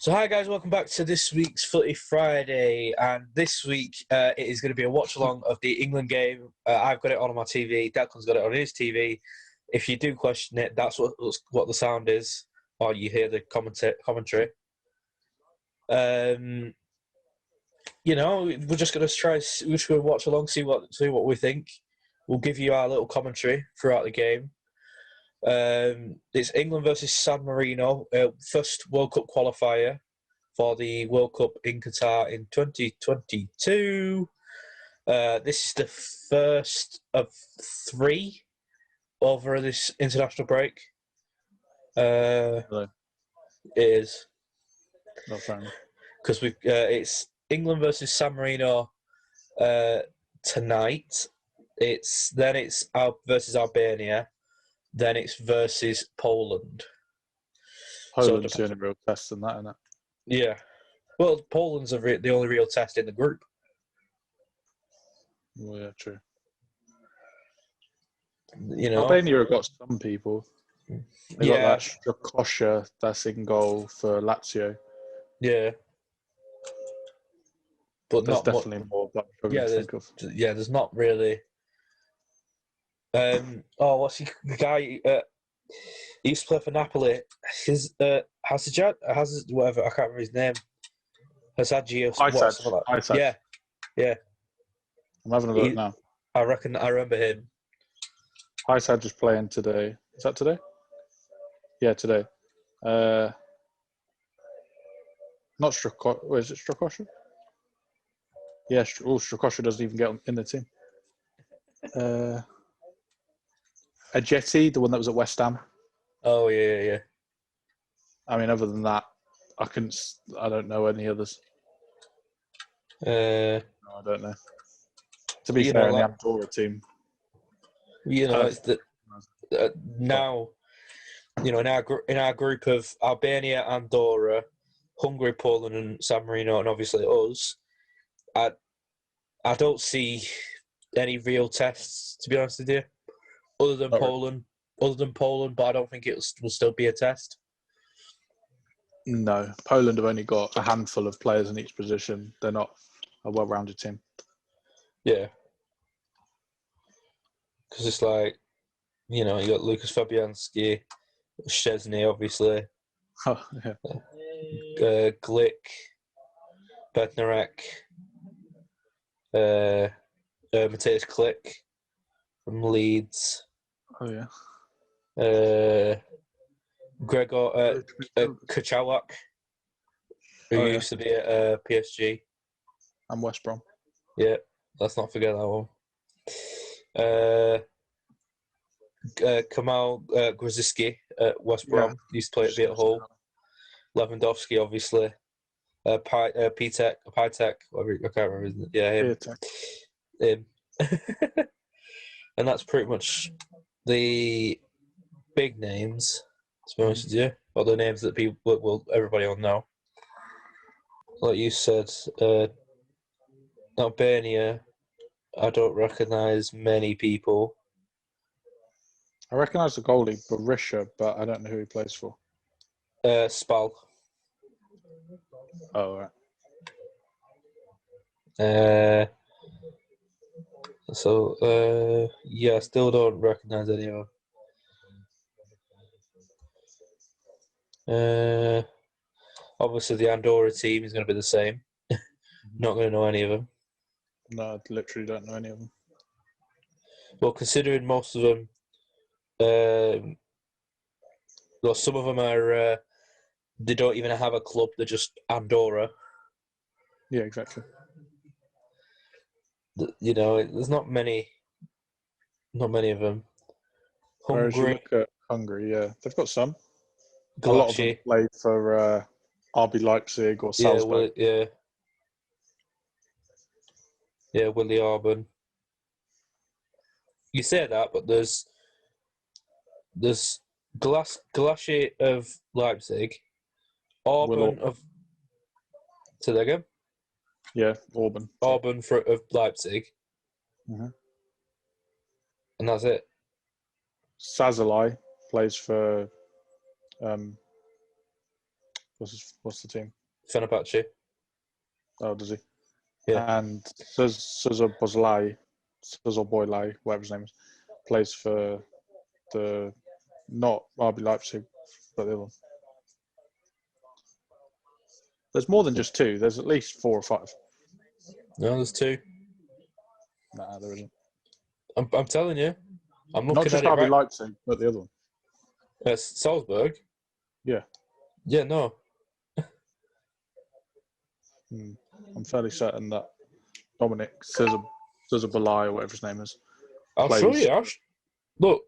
So hi guys, welcome back to this week's Footy Friday, and this week it is going to be a watch along of the England game. I've got it on my TV, Declan's got it on his TV. If you do question it, that's what the sound is, or you hear the commentary. We're just going to watch along, see what we think. We'll give you our little commentary throughout the game. It's England versus San Marino, first World Cup qualifier for the World Cup in Qatar in 2022. This is the first of three over this international break. Really? It is. Not fair. Because it's England versus San Marino tonight. It's versus Albania. Then it's versus Poland. Poland's the only real test in that, isn't it? Yeah. Well, Poland's the only real test in the group. Well, yeah, true. Albania have got some people. They got that Strakosha that's in goal for Lazio. Yeah. But there's not definitely more that I'm struggling to think of. Yeah, there's not really. What's the guy? He used to play for Napoli. His whatever, I can't remember his name. Hasaji or something like that. Yeah. I'm having a look now. I remember him. Haisaj is playing today. Is that today? Yeah, today. Not Strakosha. Where is it? Strakosha? Yeah, Strakosha doesn't even get in the team. Ajeti, the one that was at West Ham. Oh yeah. I mean, other than that, I don't know any others. No, I don't know. To be fair, in the Andorra team, it's now. In our group of Albania, Andorra, Hungary, Poland, and San Marino, and obviously us, I don't see any real tests, to be honest with you, other than Poland. But I don't think it will still be a test. No, Poland have only got a handful of players in each position. They're not a well-rounded team. Yeah, because it's like, you got Lucas Fabianski, Szczesny, obviously. Oh, yeah. Glick, Bednarek, Matthias Klick from Leeds. Oh yeah. Gregor Kachawak, who used to be at PSG. And West Brom. Yeah, let's not forget that one. Kamal Grzyski at West Brom. Used to play at Hull. Lewandowski, obviously. Pitek, whatever, I can't remember his name. Yeah, him. And that's pretty much the big names, to be honest with you, or the names that everybody will know. Like you said, Albania, I don't recognise many people. I recognise the goalie, Berisha, but I don't know who he plays for. Spal. Oh, right. I still don't recognise any of them. Obviously, the Andorra team is going to be the same. Not going to know any of them. No, I literally don't know any of them. Well, considering most of them, some of them are, they don't even have a club, they're just Andorra. Yeah, exactly. There's not many of them. Whereas you look at Hungary, yeah, they've got some. Galashi. A lot of them played for RB Leipzig or Salzburg. Yeah, Willie Orban. You say that, but there's Galashi of Leipzig, Orban of. Say that again. Yeah, Orban. Orban of Leipzig. Mm-hmm. And that's it. Sazalai plays for What's the team? Fenerbahce. Oh, does he? Yeah. And Cesar Boslai, whatever his name is, plays for the not RB Leipzig, but the other one. There's more than just two. There's at least 4 or 5. No, there's 2. Nah, there isn't. I'm telling you. I'm looking Not just at it RB right. Leipzig, but the other one. Salzburg. Yeah. Yeah, no. I'm fairly certain that Dominic Cesar Boslai, or whatever his name is, I'll plays. show you. Look.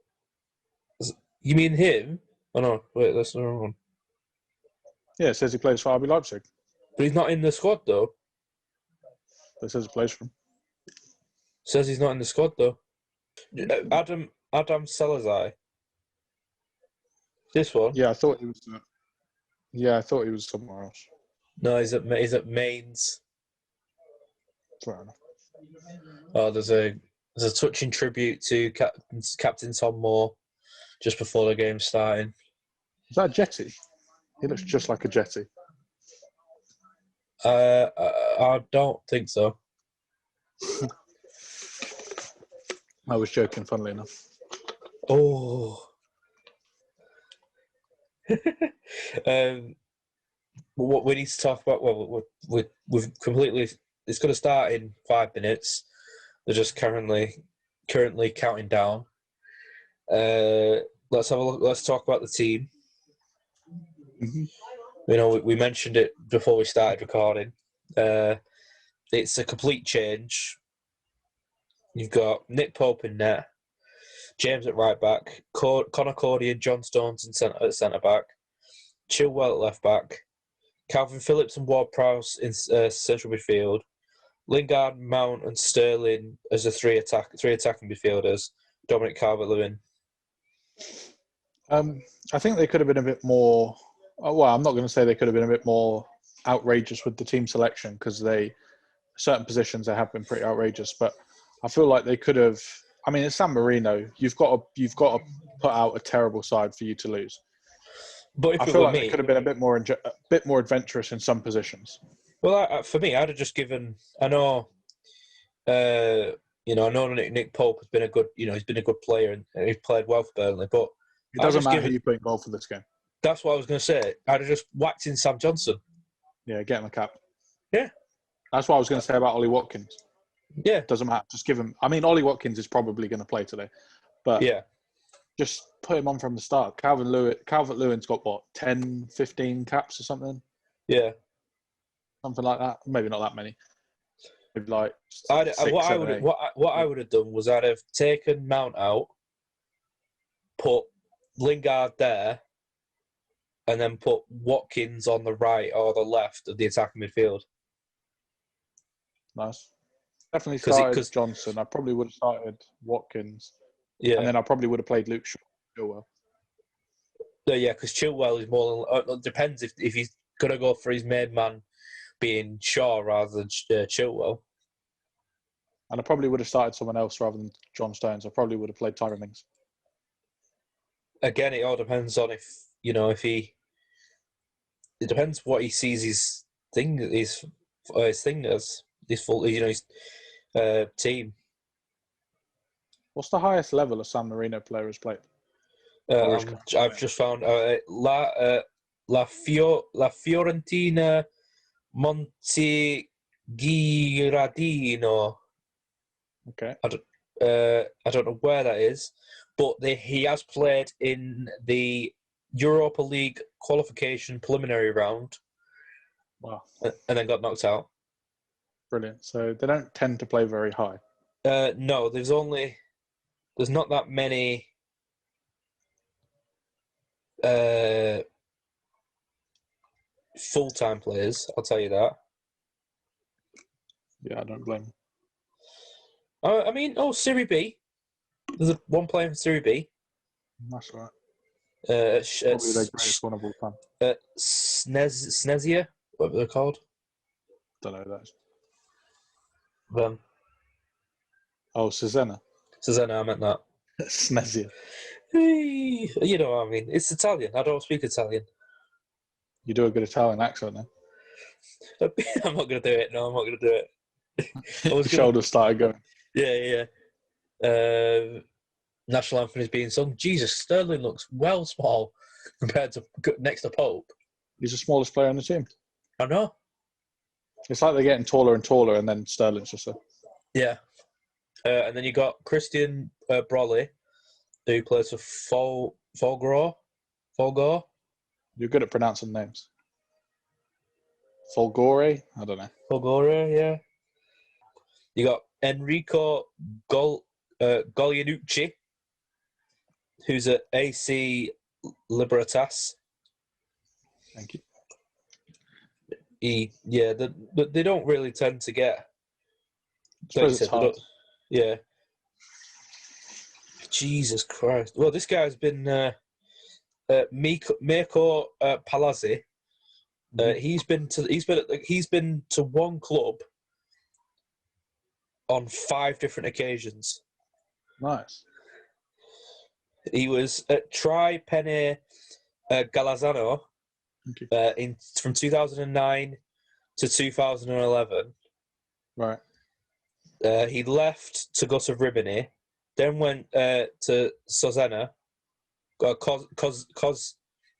You mean him? Oh no, wait, that's the wrong one. Yeah, it says he plays for RB Leipzig. But he's not in the squad though. It says he plays for him. Says he's not in the squad though. Adam Salazar. This one? Yeah, I thought he was. I thought he was somewhere else. No, he's at Mainz. Fair enough. Oh, there's a touching tribute to Captain Tom Moore just before the game starting. Is that a jetty? He looks just like a jetty. I don't think so. I was joking, funnily enough. Oh. What we need to talk about? Well, we've completely. It's going to start in 5 minutes. They're just currently counting down. Let's have a look. Let's talk about the team. Mm-hmm. You know, we mentioned it before we started recording. It's a complete change. You've got Nick Pope in net, James at right back, Connor Cody and John Stones at centre back, Chilwell at left back, Calvin Phillips and Ward-Prowse in central midfield, Lingard, Mount and Sterling as the three attacking midfielders, Dominic Calvert-Lewin. I think they could have been a bit more. Well, I'm not going to say they could have been a bit more outrageous with the team selection because certain positions they have been pretty outrageous. But I feel like they could have. I mean, it's San Marino. You've got to put out a terrible side for you to lose. But if I it feel were like me, they could have been a bit more adventurous in some positions. Well, for me, I'd have just given. I know Nick Pope has been a good. He's been a good player and he's played well for Burnley. But it doesn't matter who you put in goal for this game. That's what I was going to say. I'd have just whacked in Sam Johnson. Yeah, get him a cap. Yeah, that's what I was going to say about Ollie Watkins. Yeah, doesn't matter. Just give him. I mean, Ollie Watkins is probably going to play today, but yeah, just put him on from the start. Calvert-Lewin's got what 10, 15 caps or something. Yeah, something like that. Maybe not that many. Maybe like what I would have done was I'd have taken Mount out, put Lingard there, and then put Watkins on the right or the left of the attacking midfield. Nice. Definitely started Johnson. I probably would have started Watkins. Yeah. And then I probably would have played Luke Chilwell. Yeah, because Chilwell is more than... It depends if he's going to go for his main man being Shaw rather than Chilwell. And I probably would have started someone else rather than John Stones. I probably would have played Tyrone Mings. Again, it all depends on if he... It depends what he sees his thing as, his full, his team. What's the highest level a San Marino player has played? I've just found La Fiorentina Monteghiardino. Okay. I don't know where that is, but he has played in the Europa League qualification preliminary round. Wow. And then got knocked out. Brilliant. So they don't tend to play very high. No, there's not that many full-time players, I'll tell you that. Yeah, I don't blame them. I mean, Serie B. There's one player in Serie B. That's all right. Probably their greatest one of all time. Snezia, whatever they're called. Don't know who that is. Them. Oh, Cesena. Cesena, I meant that. Snezia. You know what I mean. It's Italian. I don't speak Italian. You do a good Italian accent then. I'm not going to do it. No, I'm not going to do it. The shoulders started going. Yeah. National anthem is being sung. Jesus, Sterling looks well small compared to next to Pope. He's the smallest player on the team. I know. It's like they're getting taller and taller, and then Sterling's just a... Yeah. And then you got Christian Brolly, who plays for Folgore. You're good at pronouncing names. Folgore? I don't know. Folgore, yeah. You got Enrico Goglianucci, who's at AC Libertas. Thank you. They don't really tend to get. It's hard. Yeah. Jesus Christ! Well, this guy's been Mirko Palazzi. He's been to one club on 5 different occasions. Nice. He was at Tri Penne Galazzano from 2009 to 2011. Right. He left to go to Rimini, then went to Cosenza,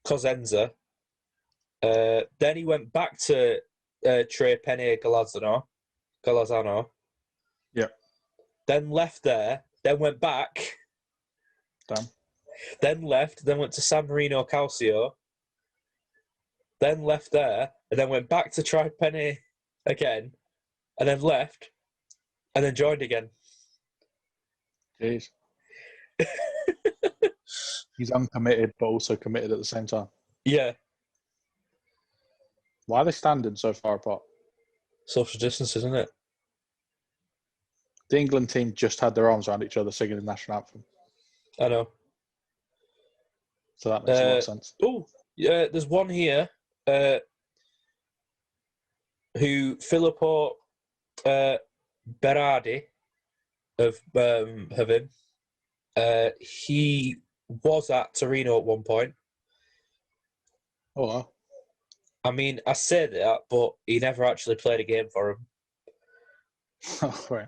Cosenza. Then he went back to Tre Penne Galazzano. Yeah. Then left there, then went back. Damn. Then left, then went to San Marino Calcio. Then left there, and then went back to Tri Penne again, and then left, and then joined again. Jeez. He's uncommitted, but also committed at the same time. Yeah. Why are they standing so far apart? Social distance, isn't it? The England team just had their arms around each other singing the national anthem. I know. So that makes a lot of sense. Oh, yeah, there's one here who Filippo Berardi of him. He was at Torino at one point. Oh, wow. I mean, I say that, but he never actually played a game for him. Oh, right.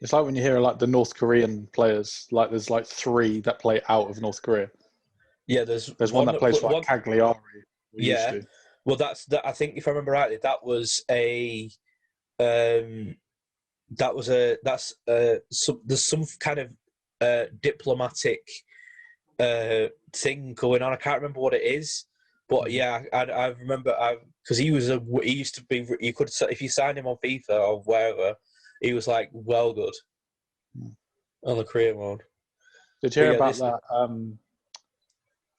It's like when you hear like the North Korean players, like there's like 3 that play out of North Korea. Yeah, there's one that plays for like Cagliari. Yeah, well, that's that. I think if I remember rightly, there's some kind of diplomatic thing going on. I can't remember what it is, but yeah, I remember because he used to be. You could, if you signed him on FIFA or wherever, he was like well good on the career mode. Did you hear about that?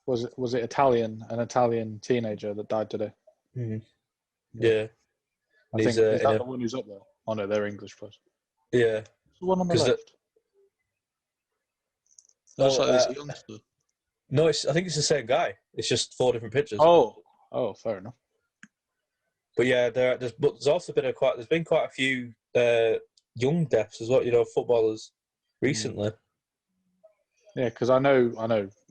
Was it an Italian teenager that died today? Mm-hmm. Yeah. I think, is that the one who's up there? Oh no, they're English players. Yeah. The one on the left. No, I think it's the same guy. It's just 4 different pictures. Oh, fair enough. But yeah, there's also been quite a few young deaths as well. You know, footballers recently. Yeah, because I know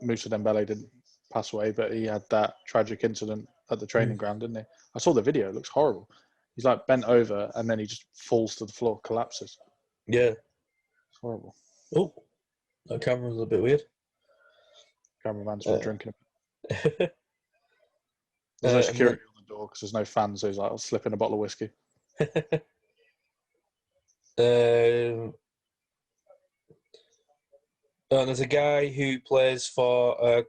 Moussa Dembele didn't pass away, but he had that tragic incident at the training ground, didn't he? I saw the video. It looks horrible. He's like bent over and then he just falls to the floor, collapses. Yeah. It's horrible. Oh, that camera was a bit weird. Cameraman's been drinking a bit. There's no security on the door because there's no fans, so he's like, I'll slip in a bottle of whiskey. There's a guy who plays for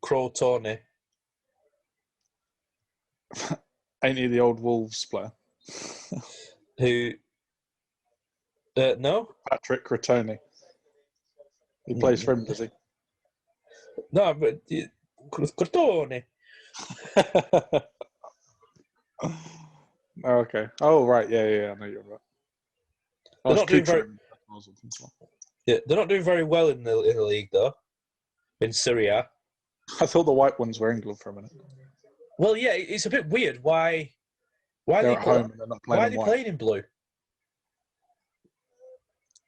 Crotone. Ain't he the old Wolves player? Who? No. Patrick Crotone. He plays for him, does he? No, but Crotone. Oh, okay. Oh, right. Yeah. I know you're right. They're not doing very. Yeah, they're not doing very well in the league though. In Syria. I thought the white ones were England for a minute. Well, yeah, it's a bit weird. Why they're at home and they're not playing? Why are they playing in blue?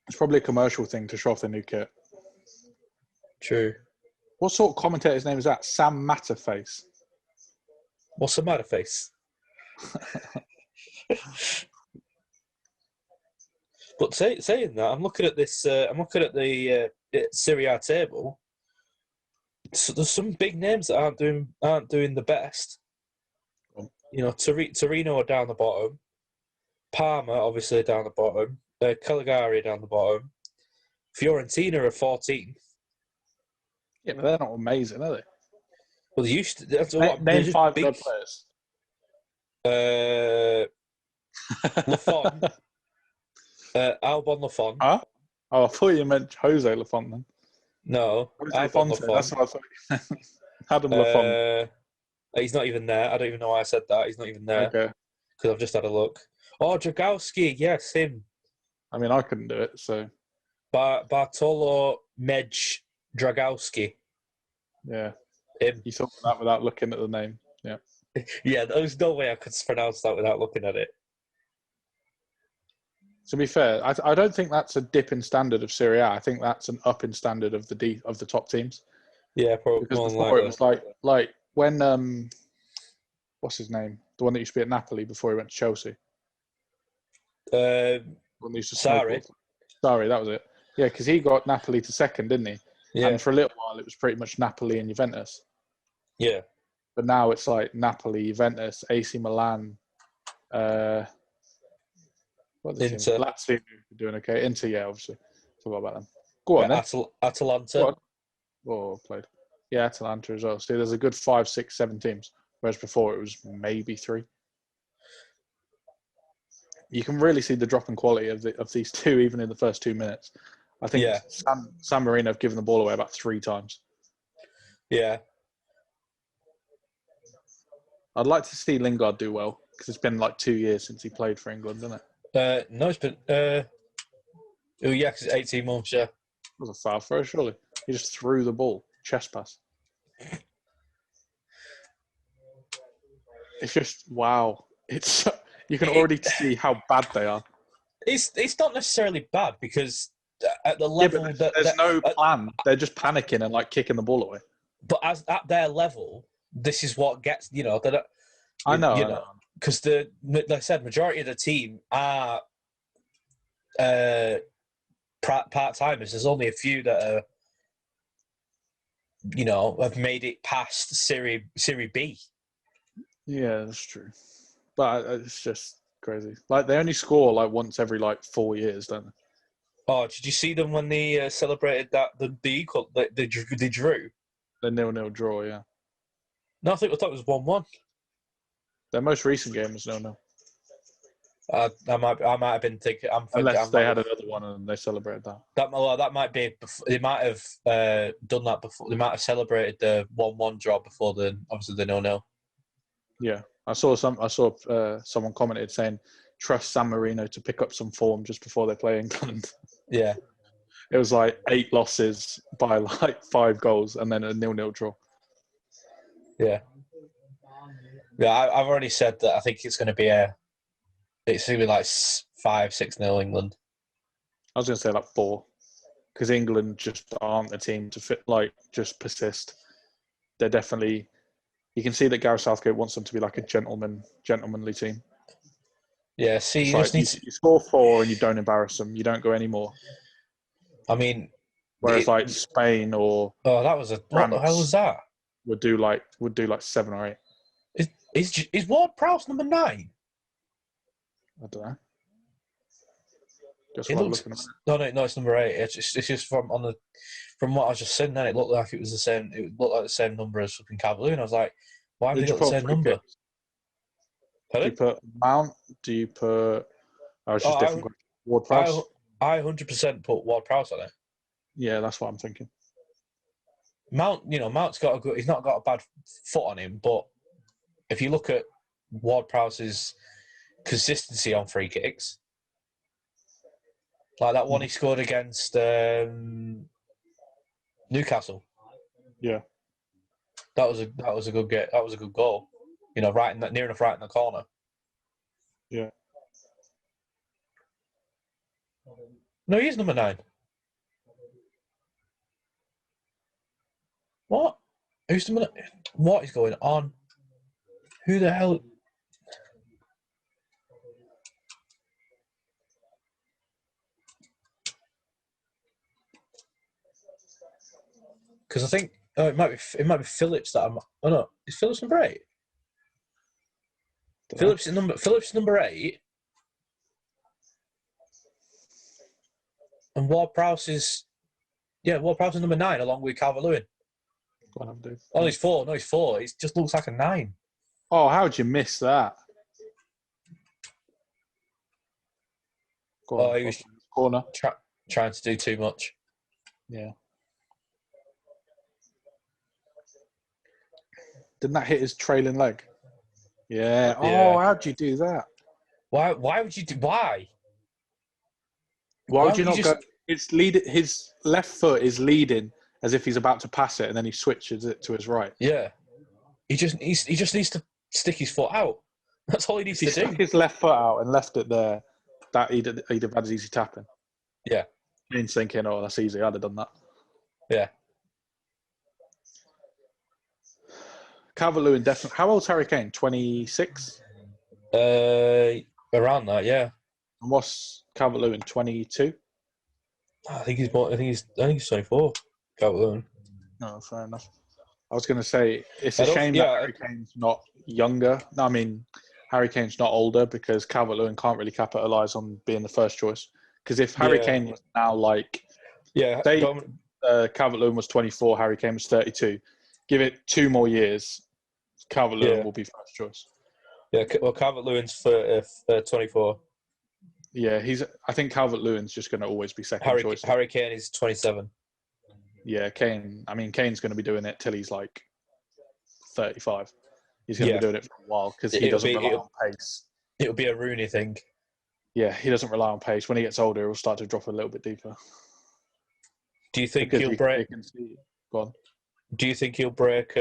It's probably a commercial thing to show off their new kit. True. What sort of commentator's name is that? Sam Matterface. What's the matter, face? But saying that, I'm looking at this. I'm looking at the Serie A table. So there's some big names that aren't doing the best. You know, Torino are down the bottom. Parma obviously down the bottom. Cagliari down the bottom. Fiorentina are 14th. Yeah, but they're not amazing, are they? Well, they used to. That's what, Name just 5 big. of their players. Lafont. Albon Lafont. Huh? Oh, I thought you meant Jose Lafont then. No, Jose Albon Fonte, Lafont. that's what I thought. Adam Lafont. He's not even there. I don't even know why I said that. He's not even there. Okay. Because I've just had a look. Oh, Dragowski. Yes, him. I mean, I couldn't do it, so. Bartolo Medj Dragowski. Yeah. Him. You thought of that without looking at the name. Yeah. Yeah, there's no way I could pronounce that without looking at it. To be fair, I don't think that's a dip in standard of Serie A. I think that's an up in standard of the top teams. Yeah, probably. Because before it was like when what's his name? The one that used to be at Napoli before he went to Chelsea. Sarri. Sarri, that was it. Yeah, because he got Napoli to second, didn't he? Yeah. And for a little while, it was pretty much Napoli and Juventus. Yeah. But now it's like Napoli, Juventus, AC Milan. What the Inter. Lazio doing okay. Inter, yeah, obviously. Forgot about them. Go on, then. Atalanta. Go on. Oh, played. Yeah, Atalanta as well. See, there's a good 5, 6, 7 teams, whereas before it was maybe 3. You can really see the drop in quality of these two, even in the first 2 minutes. I think San Marino have given the ball away about 3 times. Yeah. I'd like to see Lingard do well, because it's been like 2 years since he played for England, isn't it? No, it's been. Oh, yeah, because it's 18 months, yeah. It was a foul throw, surely. He just threw the ball. Chest pass. It's just, wow. You can already see how bad they are. It's not necessarily bad, because at the level there's no plan. They're just panicking and like kicking the ball away. But as at their level, this is what gets, I know. Because like I said, majority of the team are part-timers. There's only a few that are, have made it past Serie B. Yeah, that's true. But it's just crazy. Like, they only score like once every like 4 years, don't they? Oh, did you see them when they celebrated that the equal they drew? The 0-0 draw, yeah. No, I thought it was 1-1. Their most recent game was 0-0. I might have been thinking. Unless they had another one and they celebrated that. That might be. They might have done that before. They might have celebrated the 1-1 draw before the 0-0. Yeah, I saw someone commented saying, "Trust San Marino to pick up some form just before they play England." Yeah, it was like 8 losses by like 5 goals and then a 0-0 draw. Yeah. I've already said that I think it's going to be like 5-6-0 England. I was going to say like 4, because England just aren't the team to fit. Like, just persist. They're definitely. You can see that Gareth Southgate wants them to be like a gentlemanly team. Yeah, see, you score 4 and you don't embarrass them. You don't go any more. I mean, whereas like Spain or what the hell was that? Would do like 7 or 8. Is Ward-Prowse number 9? I don't know. No, it's number 8. It's just from what I was just saying. Then it looked like it was the same. It looked like the same number as fucking Cavalier, and I was like, why have they got the same number? Do you put Mount? Do you put? Oh, it's just different. Ward-Prowse. I 100% put Ward-Prowse on it. Yeah, that's what I'm thinking. Mount's got a good. He's not got a bad foot on him, but if you look at Ward-Prowse's consistency on free kicks, like that one he scored against Newcastle. Yeah, that was a good get. That was a good goal. Right in that, near enough, right in the corner. Yeah. No, he is number 9. What? Who's the? What is going on? Who the hell? Because I think it might be Phillips that I'm. Oh no, is Phillips number 8? Phillips is number 8, and Ward-Prowse is number 9 along with Calvert-Lewin. Oh, he's 4. No, he's 4. It just looks like a 9. Oh, how'd you miss that? Oh, he was corner trying to do too much. Yeah. Didn't that hit his trailing leg? Yeah. Oh, how'd you do that? Why would you do? Why? Why would you not go? His left foot is leading as if he's about to pass it, and then he switches it to his right. Yeah. He just needs to stick his foot out. That's all he needs to do. Stuck his left foot out and left it there. That he'd have had his easy tapping. Yeah. Kane's thinking, oh, that's easy. I'd have done that. Yeah. Calvert-Lewin definitely. How old's Harry Kane? 26? Around that, yeah. And what's Calvert-Lewin? 22? I think he's 24. Calvert-Lewin. No, fair enough. I was going to say it's a shame that Harry Kane's not younger. No, I mean, Harry Kane's not older because Calvert-Lewin can't really capitalise on being the first choice. Because if Harry Kane was now like, Calvert-Lewin was 24, Harry Kane was 32. Give it 2 more years, Calvert-Lewin will be first choice. Yeah, well, Calvert-Lewin's for 24. Yeah, I think Calvert-Lewin's just going to always be second choice. Harry Kane is 27. Yeah, Kane. I mean, Kane's going to be doing it till he's like 35. He's going to be doing it for a while because he doesn't rely on pace. It'll be a Rooney thing. Yeah, he doesn't rely on pace. When he gets older, he'll start to drop a little bit deeper. Do you think he'll break? Go on. Do you think he'll break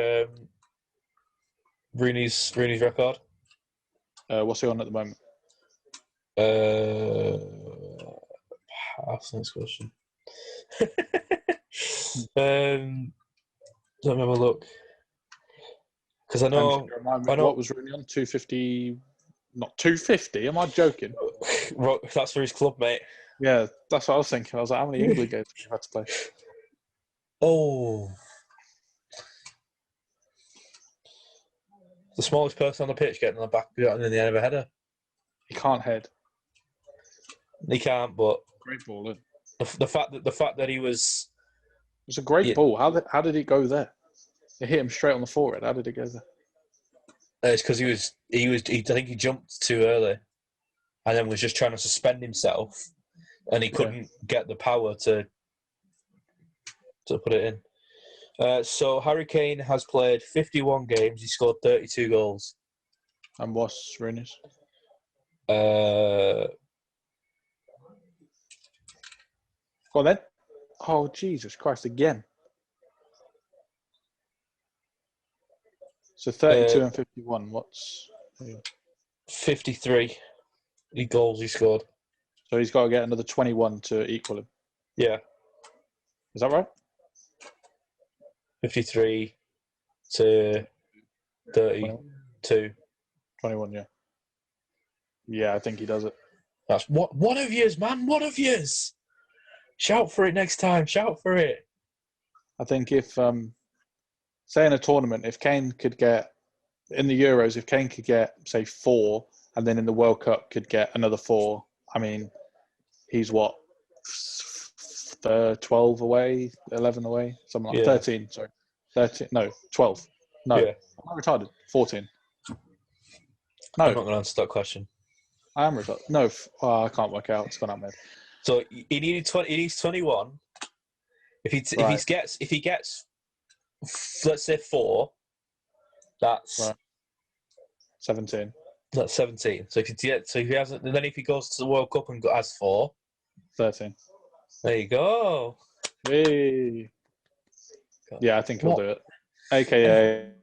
Rooney's record? What's he on at the moment? That's the next question. Let me have a look. Because I know. What was Rooney on? 250. Not 250. Am I joking? That's for his club, mate. Yeah, that's what I was thinking. I was like, how many England games have you had to play? Oh. The smallest person on the pitch getting on the back in the end of a header. He can't head. He can't, but great ball. Isn't it? The fact that he was. It was a great ball. How did it go there? It hit him straight on the forehead. How did it go there? It's because I think he jumped too early, and then was just trying to suspend himself, and he couldn't get the power to put it in. So Harry Kane has played 51 games. He scored 32 goals. And what's Rooney's? Go on then. Oh, Jesus Christ, again. So 32 and 51. What's 53 goals he scored. So he's got to get another 21 to equal him. Yeah. Is that right? 53 to 32. 21, yeah. Yeah, I think he does it. That's one of yours, man. One of yours. Shout for it next time. Shout for it. I think if, say in a tournament, if Kane could get, in the Euros, if Kane could get, say, 4, and then in the World Cup could get another 4, I mean, he's what? 12 away, 11 away, something like 13. Sorry, 13. No, 12. No, I'm not retarded. 14. No, I'm not going to answer that question. I am retarded. No, I can't work out. It's gone out mad. So he needs 21. If he gets, let's say 4, that's 17. That's 17. So if he hasn't, then if he goes to the World Cup and has 4, 13. There you go. Hey. Yeah, I think he'll do it. AKA.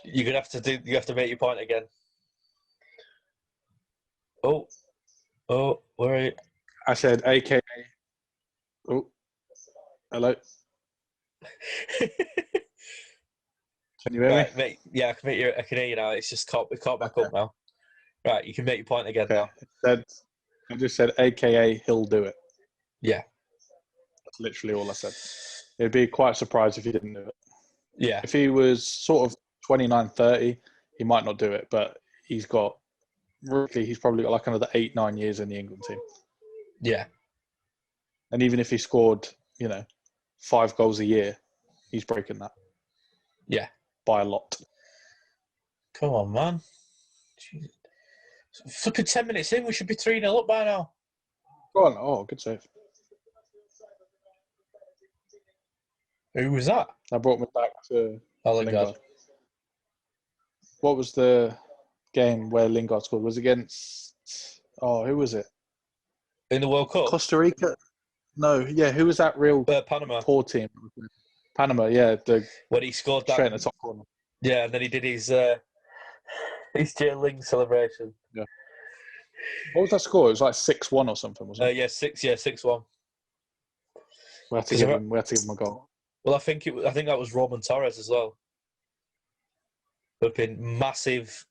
You have to make your point again. Oh, where are you? I said AKA. Oh, hello. Can you hear me? Right, mate. Yeah, I can hear you now. It's just caught back up now. Right, you can make your point again now. I just said AKA he'll do it. Yeah. That's literally all I said. It'd be quite a surprise if he didn't do it. Yeah. If he was sort of 29, 30, he might not do it, but he's probably got like another 8-9 years in the England team. Yeah. And even if he scored, 5 goals a year, he's breaking that. Yeah. By a lot. Come on, man. Jeez. Flipping 10 minutes in, we should be 3-0 up by now. Go on. Oh, good save. Who was that? That brought me back to Lingard. What was the game where Lingard scored? Was it against... Oh, who was it? In the World Cup? Costa Rica? No, yeah. Who was that real Panama. poor team? Panama, yeah. When he scored that... Straight in the top corner. Yeah, and then he did his Jay Ling celebration. Yeah. What was that score? It was like 6-1 or something, wasn't it? Yeah, 6-1. We had to give him a goal. Well, I think that was Roman Torres as well. Flipping massive,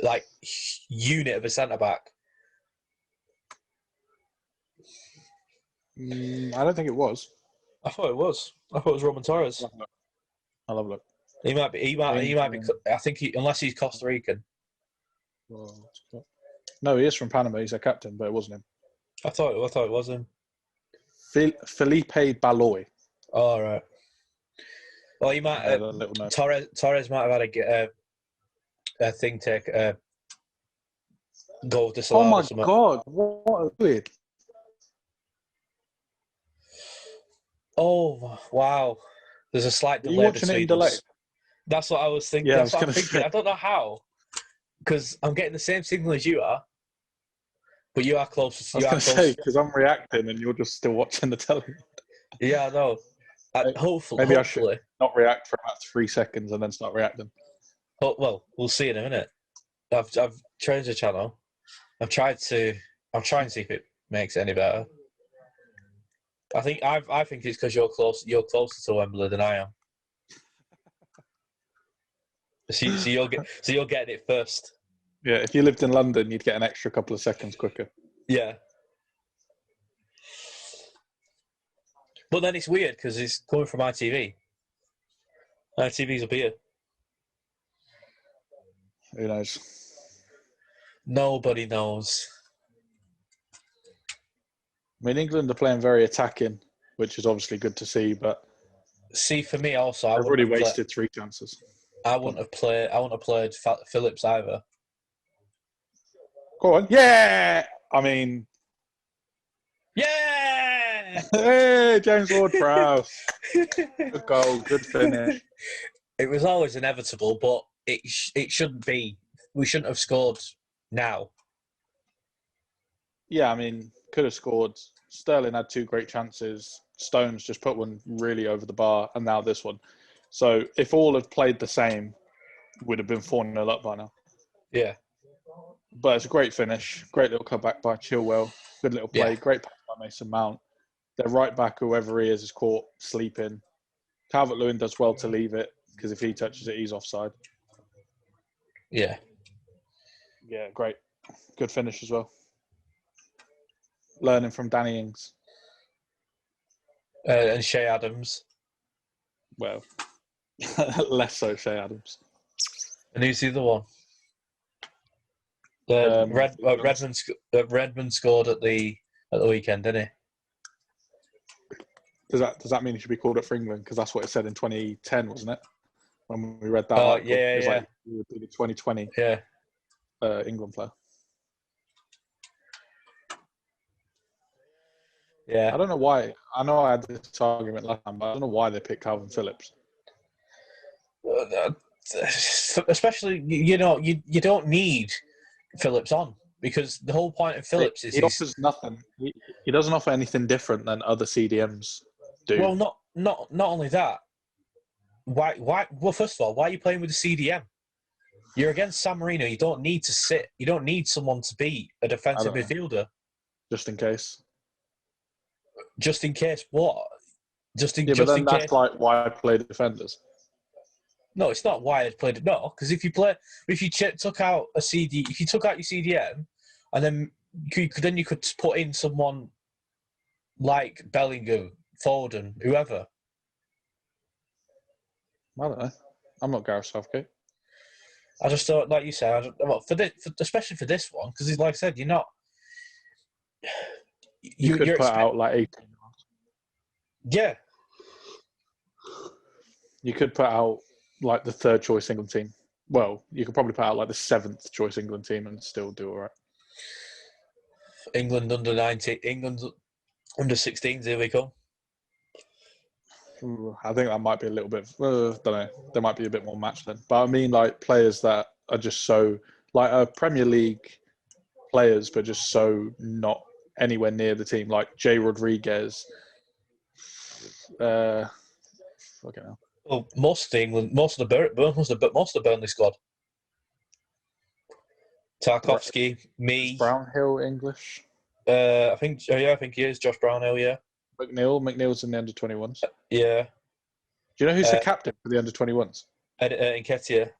like, unit of a centre-back. I don't think it was. I thought it was. Roman Torres. I'll have a look. He might be. I think unless he's Costa Rican. No, he is from Panama. He's a captain, but it wasn't him. I thought it was him. Felipe Baloy. Oh, right. Well, he might. Torres might have had a thing take goal disallowed. Oh my God! What a weird. Oh wow! There's a slight delay between us. That's what I was thinking. Yeah, That's what I'm thinking. I don't know how, because I'm getting the same signal as you are, but you are closest. I was going to say because I'm reacting and you're just still watching the telly. Yeah, I know. Hopefully, I should not react for about 3 seconds and then start reacting. Well, we'll see in a minute. I've changed the channel. I'm trying to see if it makes it any better. I think it's because you're closer to Wembley than I am. So you're getting it first. Yeah, if you lived in London, you'd get an extra couple of seconds quicker. Yeah. But then it's weird because it's coming from ITV. ITV's up here. Who knows? Nobody knows. I mean, England are playing very attacking, which is obviously good to see. But for me also, I've already wasted 3 chances. I wouldn't have played Phillips either. Go on, yeah. I mean, yeah. Hey, James Ward-Prowse. Good goal, good finish. It was always inevitable, but it shouldn't be. We shouldn't have scored now. Yeah, I mean, could have scored. Sterling had 2 great chances. Stones just put one really over the bar, and now this one. So if all had played the same, would have been 4-0 up by now. Yeah. But it's a great finish. Great little comeback by Chilwell. Good little play. Yeah. Great pass by Mason Mount. Their right back, whoever he is caught sleeping. Calvert-Lewin does well to leave it, because if he touches it, he's offside. Yeah. Yeah, great. Good finish as well. Learning from Danny Ings. And Shea Adams. Well, less so Shea Adams. And who's the other one? Redmond scored at the weekend, didn't he? Does that mean he should be called up for England? Because that's what it said in 2010, wasn't it? When we read that. Oh, article. yeah, it was yeah. like he would be the 2020 England player. Yeah. I don't know why. I know I had this argument last time, but I don't know why they picked Calvin Phillips. Especially, you don't need Phillips on, because the whole point of Phillips is he offers nothing. He doesn't offer anything different than other CDMs do. Well, not only that. Why? Well, first of all, why are you playing with the CDM? You're against San Marino. You don't need to sit. You don't need someone to be a defensive midfielder. just in case. Just in case what? But Just then in that's case. like why I play the defenders. No, it's not why I'd played it. No, because if you took out a CD, if you took out your CDM, and then you could put in someone like Bellingham, Foden, whoever. I don't know. I'm not Gareth Southgate. I just thought, like you said, especially for this one, because like I said, you're not. You could put out like 18. Yeah. You could put out like the third choice England team. Well, you could probably put out like the seventh choice England team and still do all right. England under 19, England under 16s. Here we come. I think that might be a little bit. Don't know. There might be a bit more match then. But I mean, like players that are just so like Premier League players, but just so not anywhere near the team, like Jay Rodriguez. Fucking hell. Well, most of the Burnley squad. Tarkovsky, me. Is Brownhill English? I think he is. Josh Brownhill, yeah. McNeil's in the under-21s. Yeah. Do you know who's the captain for the under-21s? Nketiah.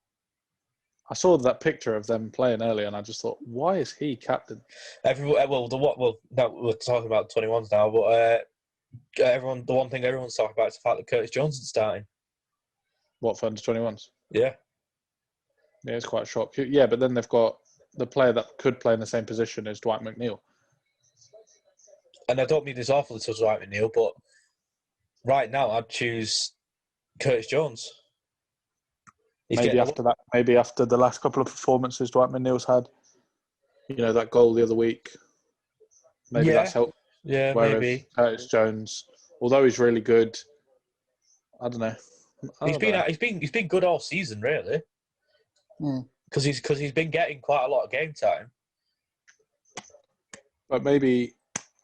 I saw that picture of them playing earlier, and I just thought, why is he captain? Now we're talking about 21s now, but the one thing everyone's talking about is the fact that Curtis Jones is starting. What, for under-21s? Yeah. Yeah, it's quite a shock. Yeah, but then they've got the player that could play in the same position as Dwight McNeil. And I don't mean this awfully to Dwight McNeil, but right now I'd choose Curtis Jones. Maybe after the last couple of performances Dwight McNeil's had, that goal the other week, maybe that's helped. Yeah, Whereas maybe. Curtis Jones, although he's really good, I don't know. He's been good all season, really. Because he's been getting quite a lot of game time. But maybe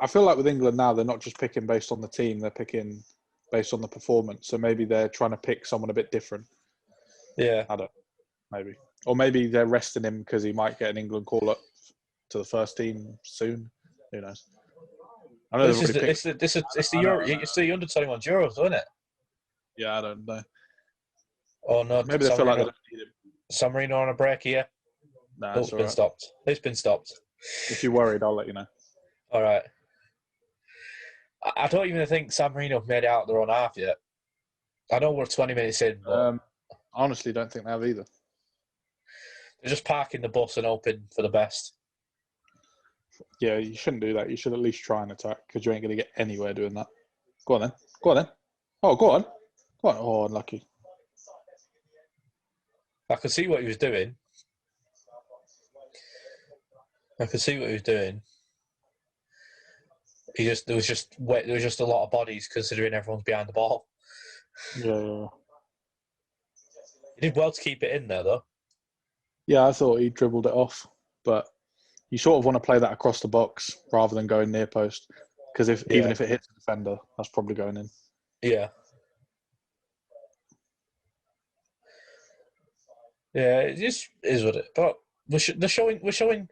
I feel like with England now, they're not just picking based on the team; they're picking based on the performance. So maybe they're trying to pick someone a bit different. Yeah, I don't. Maybe, or maybe they're resting him because he might get an England call up to the first team soon. Who knows? I know it's the under 21 Euros, isn't it? Yeah, I don't know. Oh no, maybe they feel like they don't need him. San Marino on a break here. Nah, it's been stopped. It's been stopped. If you're worried, I'll let you know. All right. I don't even think San Marino have made it out their own half yet. I know we're 20 minutes in, but honestly, don't think they have either. They're just parking the bus and hoping for the best. Yeah, you shouldn't do that. You should at least try and attack because you ain't going to get anywhere doing that. Go on then. Oh, go on. Oh, unlucky. I could see what he was doing. There was just a lot of bodies considering everyone's behind the ball. Yeah. He did well to keep it in there, though. Yeah, I thought he dribbled it off, but you sort of want to play that across the box rather than going near post because even if it hits the defender, that's probably going in. Yeah. Yeah, it just is what it. But we're showing.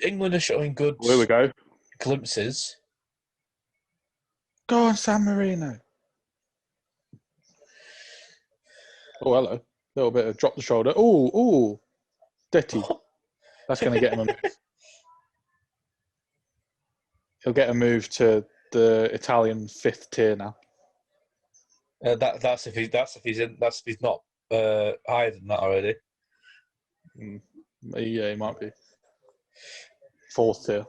England are showing good. Here we go. Glimpses. Go on, San Marino. Oh, hello. A little bit of drop the shoulder. Oh, dirty. That's going to get him a move. He'll get a move to the Italian 5th tier now. That's if he's not higher than that already. Yeah, he might be 4th tier.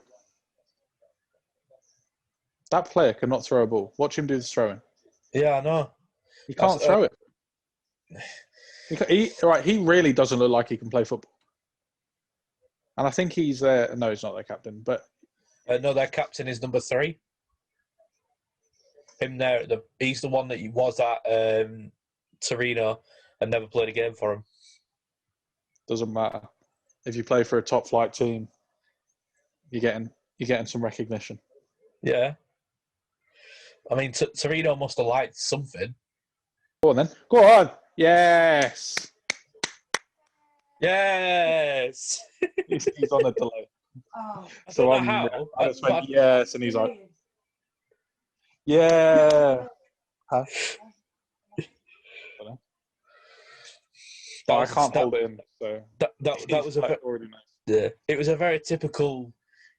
That player cannot throw a ball. Watch him do the throwing. Yeah, I know. He can't throw it. He really doesn't look like he can play football. And I think he's there. No, he's not their captain. But no, their captain is number 3. Him there. He's the one that he was at Torino and never played a game for him. Doesn't matter. If you play for a top flight team, you're getting some recognition. Yeah. I mean, Torino must have liked something. Go on then. Go on. Yes. Yes. He's on a delay. I So don't know how. I just went, yes, and he's like, yeah. Huh? But I can't hold it in, so that was like, already nice. yeah. It was a very typical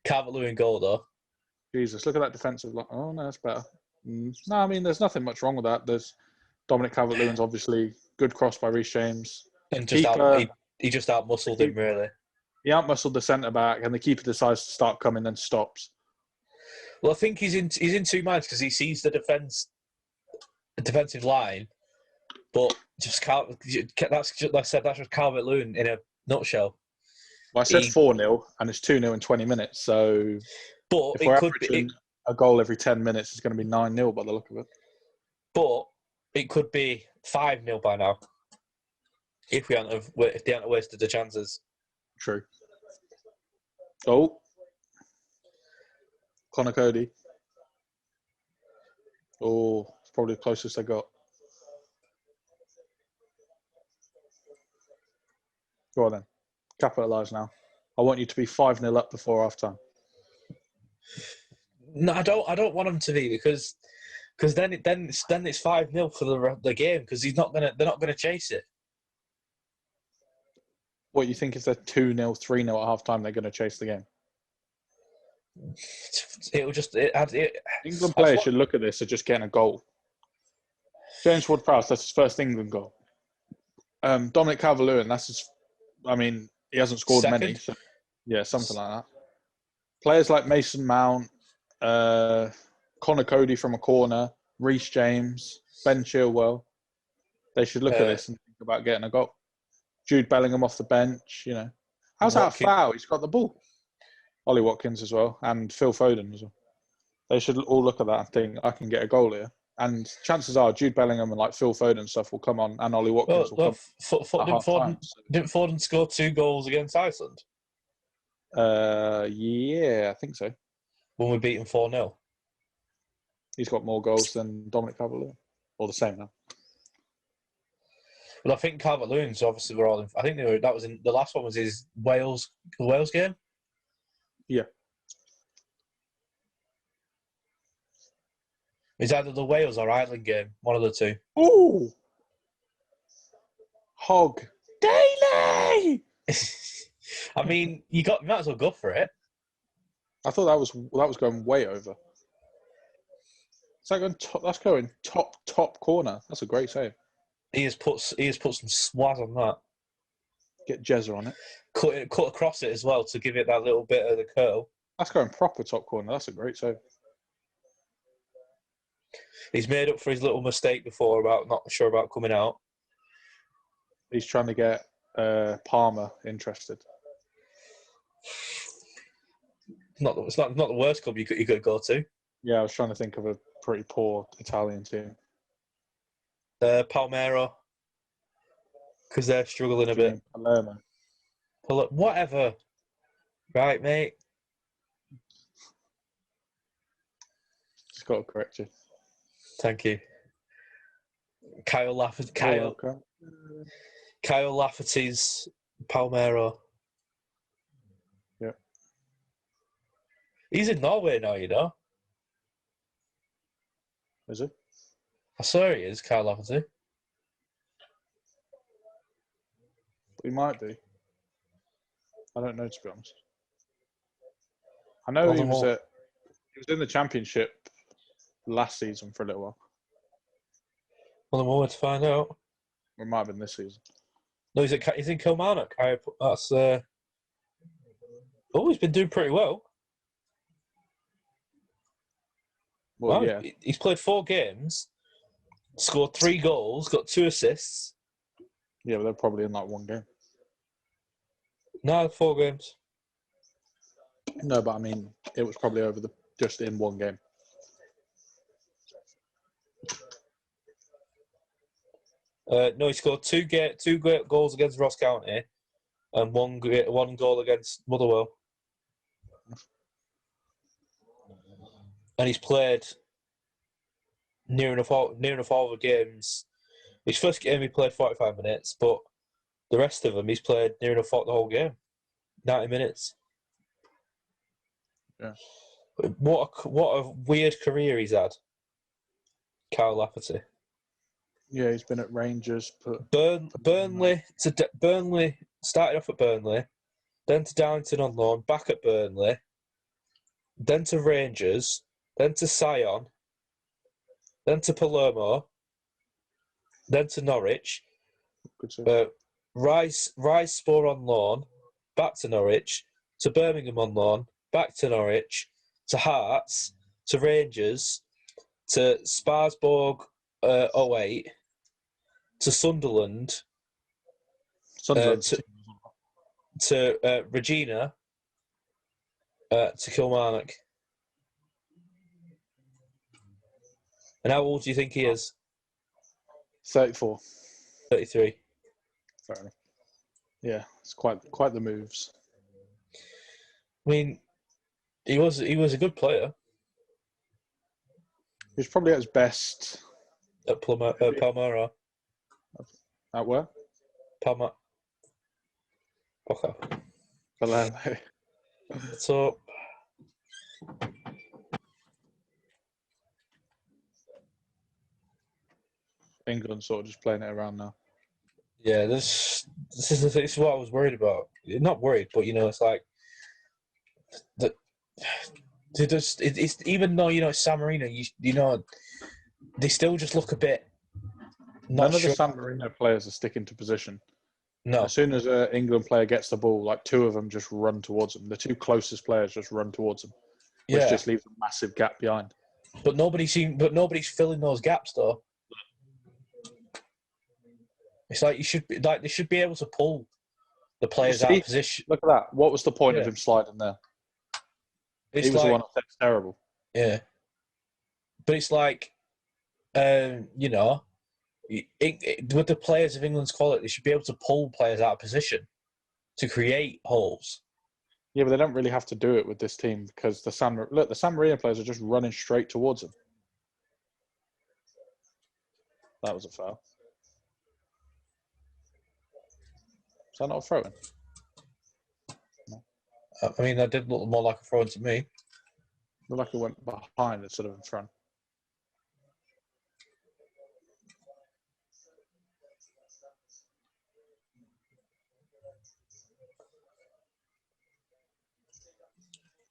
Calvert-Lewin goal, though. Jesus, look at that defensive line. Oh no, that's better. No, I mean, there's nothing much wrong with that. There's Dominic Calvert-Lewin's obviously good cross by Reece James. And he just out muscled him, really. He out-muscled the centre back, and the keeper decides to start coming, then stops. Well, I think he's in two minds because he sees the defensive line, but that's just like I said. That's just Calvert-Lewin in a nutshell. Well, I said 4-0, and it's 2-0 in 20 minutes. So, but if we're averaging a goal every 10 minutes, it's going to be 9-0 by the look of it. But it could be 5-0 by now if they hadn't wasted the chances. True. Oh, Connor Cody. Oh, it's probably the closest they got. Go on then. Capitalise now. I want you to be 5-0 up before half time. No, I don't want them to be because then it's 5-0 for the game because they're not gonna chase it. What you think if they're 2-0, 3-0 at half time, they're going to chase the game? England players should look at this as just getting a goal. James Ward-Prowse, that's his first England goal. Dominic Calvert-Lewin, that's his. I mean, he hasn't scored many. So, yeah, something like that. Players like Mason Mount, Connor Cody from a corner, Reece James, Ben Chilwell, they should look at this and think about getting a goal. Jude Bellingham off the bench, you know. How's that a foul? He's got the ball. Ollie Watkins as well, and Phil Foden as well. They should all look at that and think, I can get a goal here. And chances are Jude Bellingham and like Phil Foden stuff will come on, and Ollie Watkins will come at half time. Didn't Foden score 2 goals against Iceland? Yeah, I think so. When we beat him 4-0. He's got more goals than Dominic Calvert-Lewin, or the same now. Well, I think Calvert-Lewin's obviously were all in. I think that was in the last one was his Wales game. Yeah. It's either the Wales or Ireland game, one of the two. Ooh! Hog. Daily! I mean, you might as well go for it. I thought that was going way over. It's like that's going top corner. That's a great save. He has put some swaz on that. Get Jezza on it. Cut across it as well to give it that little bit of the curl. That's going proper top corner. That's a great save. He's made up for his little mistake before about not sure about coming out. He's trying to get Palmer interested. It's not the worst club you could go to. Yeah, I was trying to think of a pretty poor Italian team. Palmero, because they're struggling a bit. Palermo. Whatever. Right, mate. Just got to correct you. Thank you. Kyle Lafferty's Palmero. Yeah. He's in Norway now, you know. Is he? I saw he is, Kyle Lafferty. He might be. I don't know, to be honest. I know he was in the Championship last season for a little while. Well, then we'll wait to find out. It might have been this season. No, he's in Kilmarnock. That's he's been doing pretty well. Well, yeah. He's played 4 games, scored 3 goals, got 2 assists. Yeah, but they're probably in like 1 game. No, 4 games. No, but I mean, it was probably just in 1 game. No, he scored 2 great goals against Ross County and 1 goal against Motherwell. And he's played near enough all the games. His first game he played 45 minutes, but the rest of them he's played near enough the whole game, 90 minutes. Yeah. What a weird career he's had, Kyle Lafferty. Yeah, he's been at Rangers. Burnley started off at Burnley, then to Darlington on loan, back at Burnley, then to Rangers, then to Sion, then to Palermo, then to Norwich, Rise Spore on loan, back to Norwich, to Birmingham on loan, back to Norwich, to Hearts, to Rangers, to Sparsborg 08, to Sunderland, to Regina, to Kilmarnock. And how old do you think he is? 34. 33. Fair enough. Yeah, it's quite the moves. I mean, he was a good player. He was probably at his best At Palmyra. At where? Palma. Okay. Palermo. So, England sort of just playing it around now. yeah, this is what I was worried about. Not worried, but it's like that. It's even though it's San Marino, they still just look a bit. None of the San Marino players are sticking to position. No. As soon as an England player gets the ball, like two of them just run towards them. The two closest players just run towards them, which just leaves a massive gap behind. But nobody's filling those gaps though. It's like they should be able to pull the players out of position. Look at that. What was the point of him sliding there? He was the one that said it's terrible. Yeah. But it's like, with the players of England's quality, they should be able to pull players out of position to create holes. Yeah, but they don't really have to do it with this team because the San Marino players are just running straight towards them. That was a foul. Is that not a throw-in? No. I mean, that did look more like a throw-in to me. Looked like it went behind instead of in front.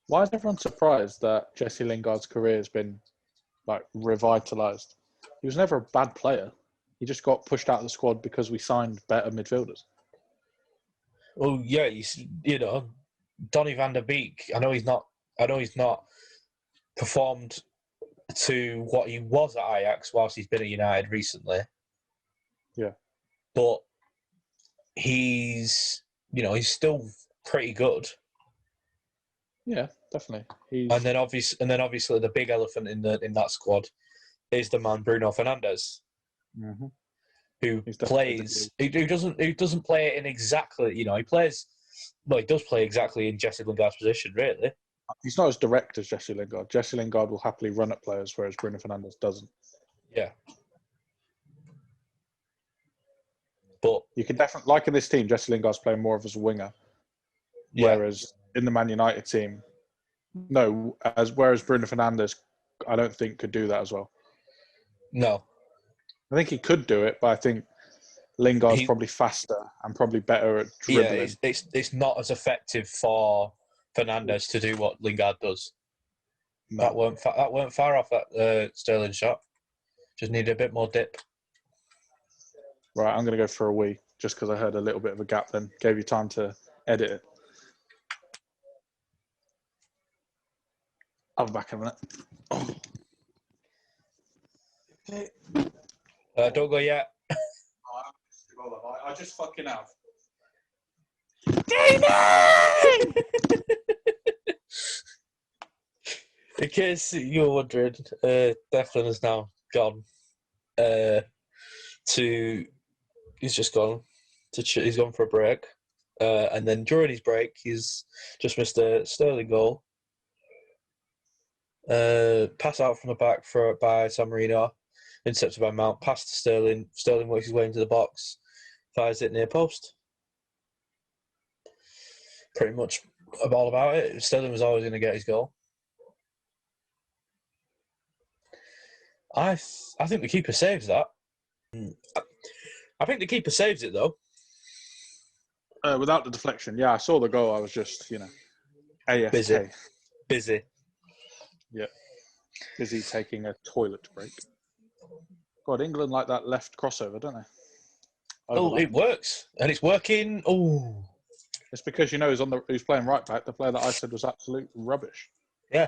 Why is everyone surprised that Jesse Lingard's career has been revitalised? He was never a bad player. He just got pushed out of the squad because we signed better midfielders. Well, yeah, Donny van der Beek. I know he's not performed to what he was at Ajax whilst he's been at United recently. Yeah, but he's still pretty good. Yeah, definitely. And then obviously the big elephant in that squad is the man Bruno Fernandes, who plays. Who doesn't play it in exactly. He plays. Well, he does play exactly in Jesse Lingard's position, really. He's not as direct as Jesse Lingard. Jesse Lingard will happily run at players, whereas Bruno Fernandes doesn't. Yeah. But you can definitely, like in this team, Jesse Lingard's playing more of as a winger. Yeah. Whereas in the Man United team, whereas Bruno Fernandes, I don't think could do that as well. No. I think he could do it, but I think Lingard's probably faster and probably better at dribbling. Yeah, it's not as effective for Fernandes to do what Lingard does. No. That weren't far off that Sterling shot. Just needed a bit more dip. Right, I'm going to go for a wee, just because I heard a little bit of a gap then. Gave you time to edit it. I'll be back in a minute. Oh. Okay. Don't go yet. I just fucking have. In case you're wondering, Declan has now gone he's gone for a break. And then during his break, he's just missed a Sterling goal. Pass out from the back by San Marino, intercepted by Mount, pass to Sterling. Sterling works his way into the box, fires it near post. Pretty much all about it. Sterling was always going to get his goal. I think the keeper saves that. I think the keeper saves it though. Without the deflection, yeah, I saw the goal. I was just, AFK. Busy. Yeah, busy taking a toilet break. God, England like that left crossover, don't they? Oh, it works, and it's working. Oh, it's because who's playing right back, the player that I said was absolute rubbish. Yeah.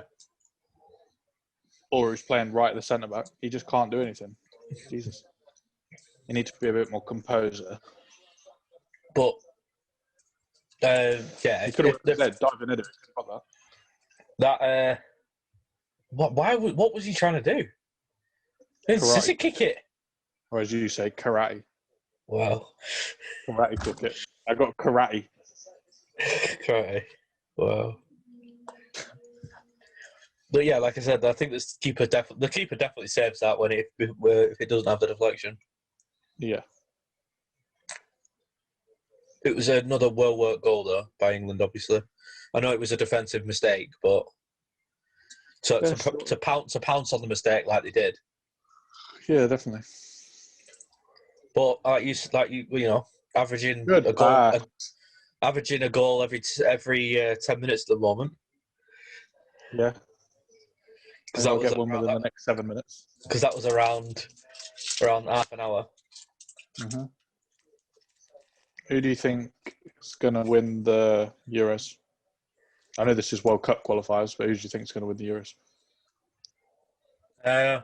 Or who's playing right at the centre back. He just can't do anything. Jesus, you need to be a bit more composed. But yeah, he could have diving into it. That what was he trying to do? Sissy kick it, or as you say, karate. Wow, karate kick it. I got karate. Karate. Wow. But yeah, like I said, I think the keeper definitely saves that when if it doesn't have the deflection. Yeah. It was another well-worked goal, though, by England, obviously. I know it was a defensive mistake, but to pounce on the mistake like they did. Yeah, definitely. But averaging a goal every 10 minutes at the moment. Yeah. Because I'll get one within the next 7 minutes. Because that was around half an hour. Mm-hmm. Who do you think is going to win the Euros? I know this is World Cup qualifiers, but who do you think is going to win the Euros? I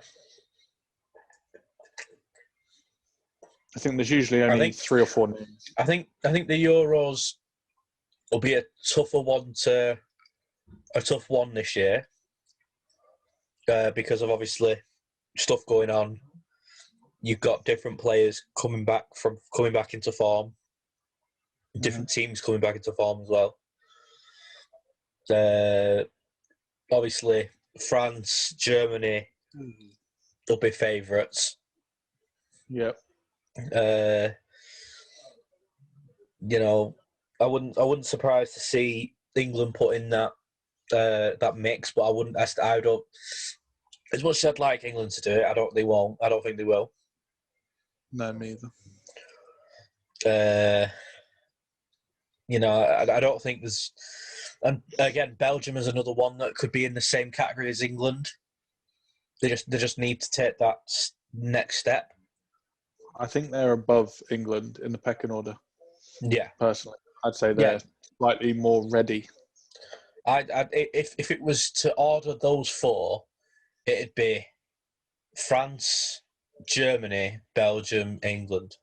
think there's usually only 3 or 4 names. I think the Euros will be a tough one this year because of obviously stuff going on. You've got different players coming back into form, different teams coming back into form as well. Obviously, France, Germany will be favourites. Yep. I wouldn't surprise to see England put in that mix, but I don't. As much as I'd like England to do it, I don't think they will. No, me either. I don't think there's. And again, Belgium is another one that could be in the same category as England. They just need to take that next step. I think they're above England in the pecking order. Yeah, personally, I'd say they're slightly more ready. If it was to order those 4, it'd be France, Germany, Belgium, England.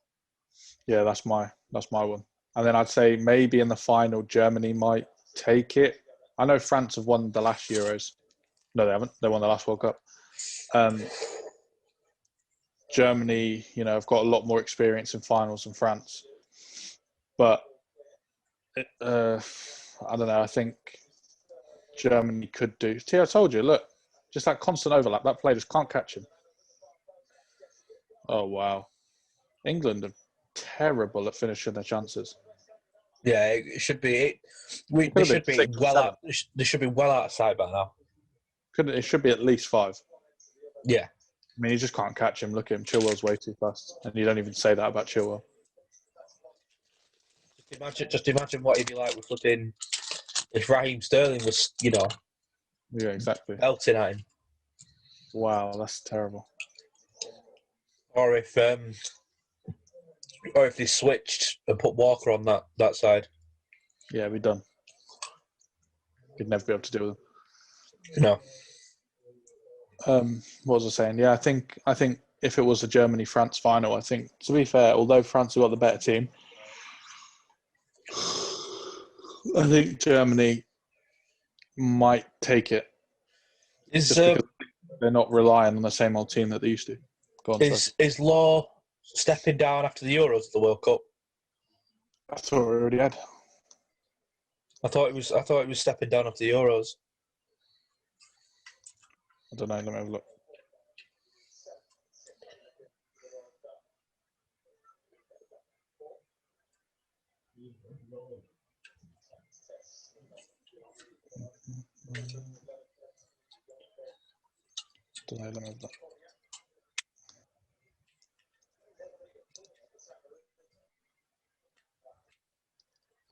Yeah, that's my one. And then I'd say maybe in the final, Germany might take it. I know France have won the last Euros. No, they haven't. They won the last World Cup. Germany, have got a lot more experience in finals than France. But I don't know. I think Germany could do. See, I told you. Look, just that constant overlap. That player just can't catch him. Oh wow, England are terrible at finishing their chances. Yeah, it should be. They should be well out. They should be well outside by now. It should be at least 5. Yeah. I mean, you just can't catch him. Look at him. Chilwell's way too fast. And you don't even say that about Chilwell. Just imagine what he'd be like with flipping if Raheem Sterling was, Yeah, exactly. belting at him. Wow, that's terrible. Or if they switched and put Walker on that side. Yeah, we're done. You'd never be able to deal with him. No. What was I saying? Yeah, I think if it was a Germany-France final, I think, to be fair, although France have got the better team, I think Germany might take it. Just because they're not relying on the same old team that they used to. Go on, is Law stepping down after the Euros, the World Cup? I thought we already had. I thought it was stepping down after the Euros. I don't know. Let me have a look. Don't know, let me have a look.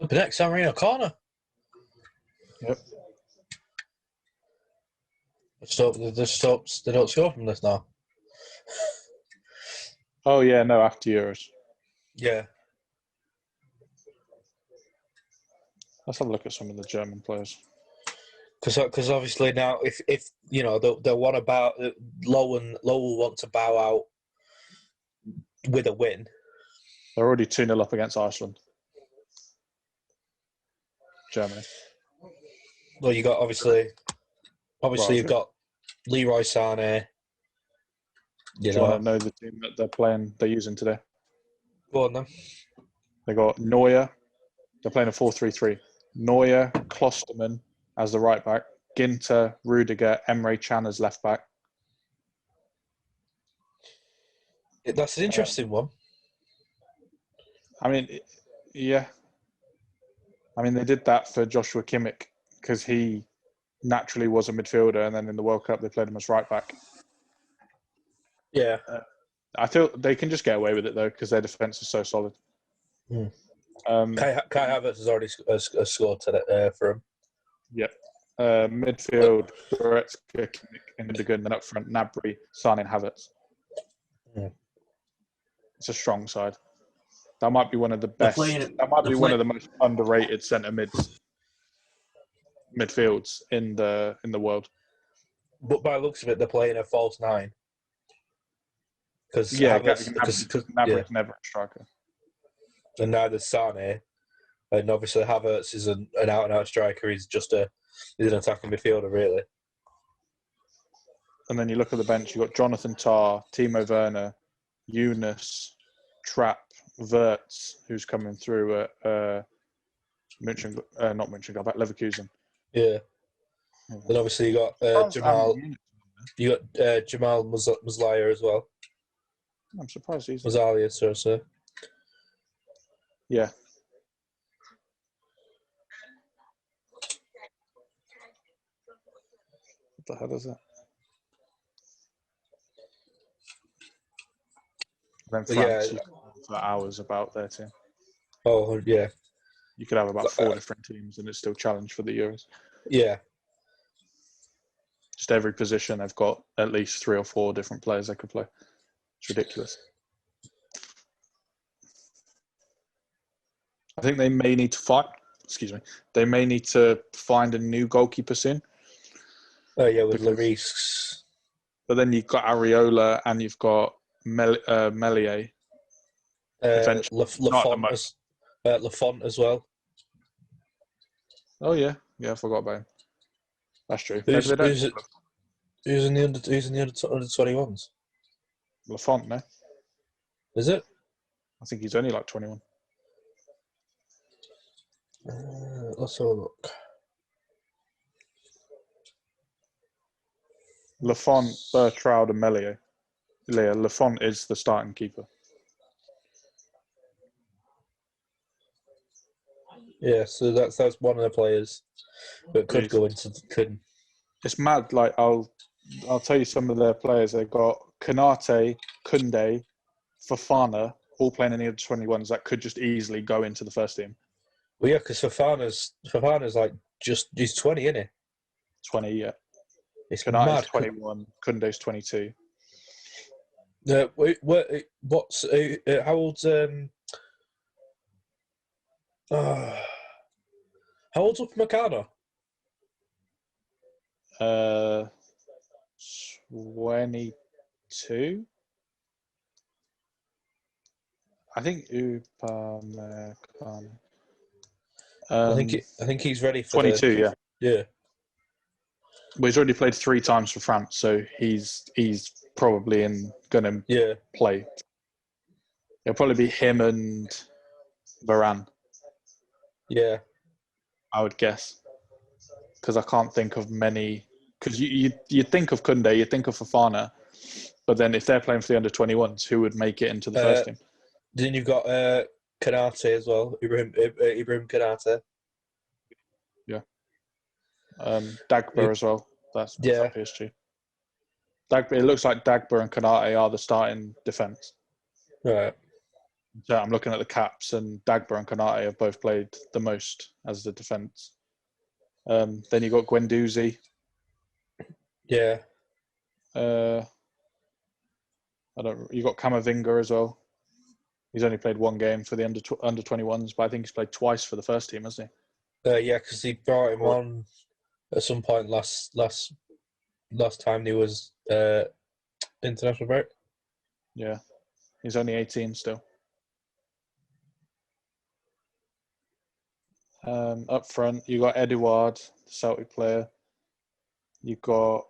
Up next, San Marino corner. Yep. They don't score from this now. Oh yeah, no, after Euros. Yeah. Let's have a look at some of the German players. Because obviously now, if you know they'll want to bow, Low will want to bow out with a win. They're already 2-0 up against Iceland. Germany. Well, you got obviously you've got Leroy Sané. Do you want to know the team that they're using today? Go on then. They got Neuer. They're playing a 4-3-3. Neuer, Klosterman as the right back. Ginter, Rudiger, Emre Can as left back. That's an interesting one. I mean, yeah. I mean, they did that for Joshua Kimmich because he naturally was a midfielder, and then in the World Cup they played him as right back. Yeah. I feel they can just get away with it though because their defense is so solid. Kai Havertz has already scored today, for him. Yep. Midfield, Goretzka, Kimmich, and Gundogan, then up front, Gnabry, Sane, and Havertz. It's a strong side. That might be one of the best. That might be one of the most underrated centre midfields in the world. But by the looks of it, they're playing a false nine. Because Gnabry's never a striker. And neither Sane, and obviously Havertz is an out-and-out striker. He's an attacking midfielder, really. And then you look at the bench. You have got Jonathan Tah, Timo Werner, Yunus, Trapp, Wirtz, who's coming through at not Mönchengladbach, Leverkusen. Yeah. And obviously you got Jamal. You got Jamal Musiala as well. I'm surprised he's Musiala, so. Yeah. What the hell is that? Then France, you could talk for hours about their team. Oh, yeah. You could have about 4 different teams and it's still challenge for the Euros. Yeah. Just every position, they've got at least 3 or 4 different players they could play. It's ridiculous. I think they may need to They may need to find a new goalkeeper soon. Oh, yeah, with Lloris. But then you've got Areola and you've got Melier. Lafont as well. Oh, yeah. Yeah, I forgot about him. That's true. Who's in the under 21s? Lafont, no? Is it? I think he's only like 21. Let's have a look. Lafont, Bertrand, and Melier. Lafont is the starting keeper. Yeah, so that's one of the players that could go into. It's mad. Like I'll tell you some of their players. They've got Kanate, Kunde, Fofana, all playing in the under-21s that could just easily go into the first team. Well, yeah, because Fofana's like he's 20, isn't he? 20, yeah. It's Kanate's mad. 21, Kunde's 22. What's how old's how old's Upamecano? 22. I think Upamecano. I think he's ready for 22. Yeah. Yeah. Well, he's already played 3 times for France, so he's probably going to play. It'll probably be him and Varane. Yeah. I would guess. Because I can't think of many. Because you think of Kunde, you think of Fofana, but then if they're playing for the under-21s, who would make it into the first team? Then you've got Kanate as well, Ibrahim Kanate. Yeah. Dagba as well. That's Yeah. PSG. Dagba, it looks like Dagba and Kanate are the starting defence. Right. So I'm looking at the caps, and Dagba and Kanate have both played the most as the defence. Then you got Guendouzi. Yeah. You got Camavinga as well. He's only played one game for the under 21s, but I think he's played twice for the first team, hasn't Yeah, because he brought him on at some point last time he was international break. he? Yeah, he's only 18 still. Up front, you got Eduard, the Celtic player. You got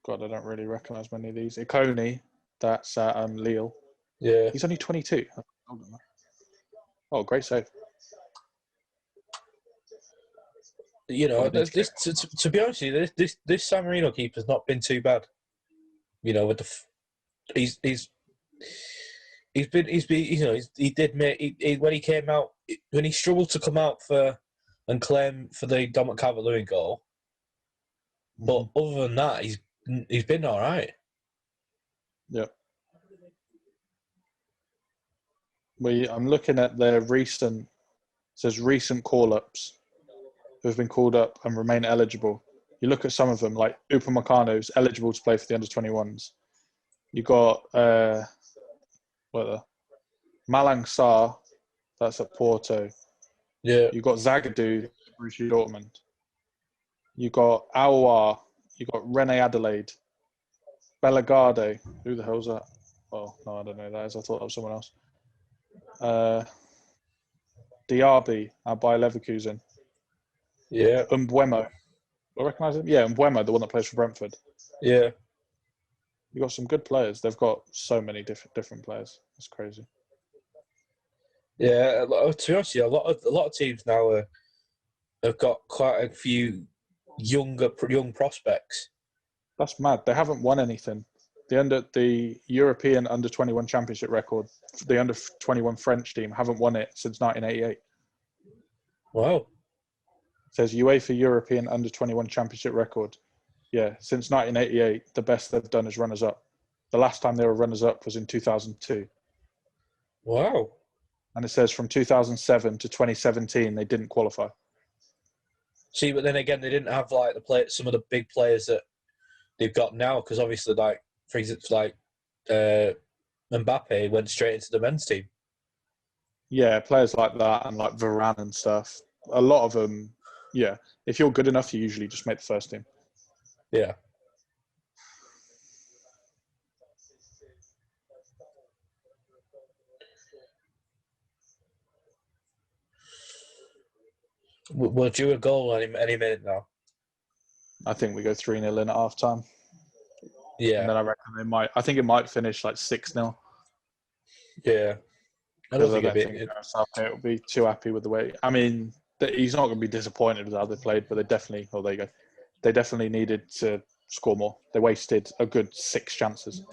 God, I don't really recognise many of these. Ikone, that's at Lille. Yeah. He's only 22. Oh, great save. You know, to be honest with you, this San Marino keeper's not been too bad. You know, with the he's been you know he did make when he came out when he struggled to come out for and claim for the Dominic Calvert-Lewin goal, but other than that, he's been all right. Yep. I'm looking at their recent call-ups who have been called up and remain eligible. You look at some of them, like Upamecano's eligible to play for the under-21s. You got Malang Sarr, that's at Porto. Yeah. You got Zagadou, Borussia Dortmund. You got Aouar. You got Rene Adelaide. Bellegarde. Who the hell's that? Oh, no, I don't know who that is. I thought that was someone else. Diaby at Bayer Leverkusen. Yeah. Mbeumo. I recognise him? Yeah, Mbeumo, the one that plays for Brentford. Yeah. You've got some good players. They've got so many different players. It's crazy. Yeah, to be honest, a lot of teams now have got quite a few young prospects. That's mad. They haven't won anything. The European under-21 championship record, the under-21 French team haven't won it since 1988. Wow. It says UEFA European under-21 championship record. Yeah, since 1988, the best they've done is runners-up. The last time they were runners-up was in 2002. Wow. And it says from 2007 to 2017, they didn't qualify. See, but then again, they didn't have like some of the big players that they've got now, because obviously, like for instance, like Mbappe went straight into the men's team. Yeah, players like that and like Varane and stuff. A lot of them, yeah. If you're good enough, you usually just make the first team. Yeah. We'll do a goal any minute now. I think we go 3-0 in at half time. Yeah. And then I reckon I think it might finish like 6-0. Yeah. I don't think Southgate will be too happy with the way. I mean, he's not going to be disappointed with how they played, but there you go. They definitely needed to score more. They wasted a good 6 chances.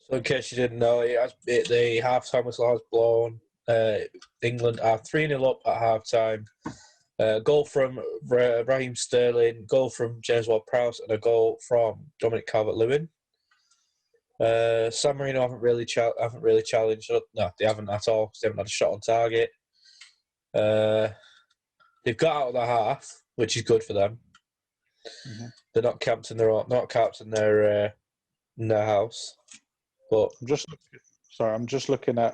So in case you didn't know, the half-time whistle has blown. England are 3-0 up at half-time. Goal from Raheem Sterling, goal from James Ward-Prowse, and a goal from Dominic Calvert-Lewin. San Marino haven't really challenged. No, they haven't at all. They haven't had a shot on target. They've got out of the half, which is good for them. Mm-hmm. They're not camped in their house. But I'm just looking at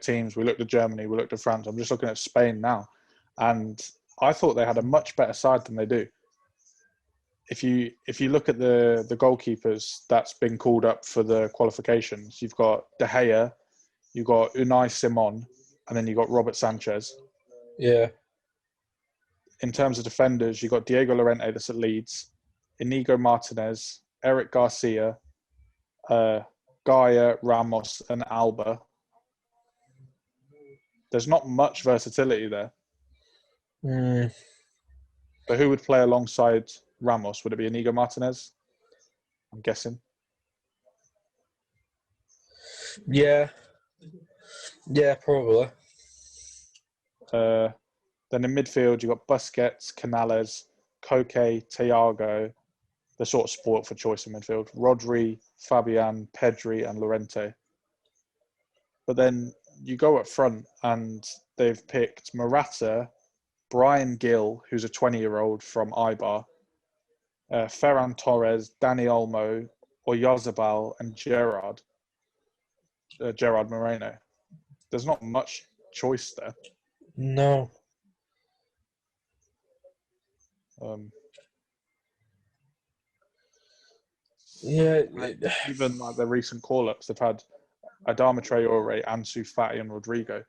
teams. We looked at Germany, we looked at France. I'm just looking at Spain now, and I thought they had a much better side than they do. If you look at the goalkeepers that's been called up for the qualifications, you've got De Gea, you've got Unai Simon, and then you've got Robert Sanchez. Yeah. In terms of defenders, you've got Diego Llorente that's at Leeds, Inigo Martinez, Eric Garcia, Gaia, Ramos, and Alba. There's not much versatility there. But who would play alongside Ramos? Would it be Inigo Martinez? I'm guessing. Yeah. Yeah, probably. Then in midfield, you've got Busquets, Canales, Koke, Thiago. They're sort of spoilt for choice in midfield. Rodri, Fabian, Pedri, and Llorente. But then you go up front and they've picked Morata, Brian Gill, who's a 20-year-old from Eibar, Ferran Torres, Dani Olmo, Oyarzabal, and Gerard Moreno. There's not much choice there. No. Yeah. Even like the recent call-ups, they've had Adama Traore, Ansu Fati, and Rodrigo.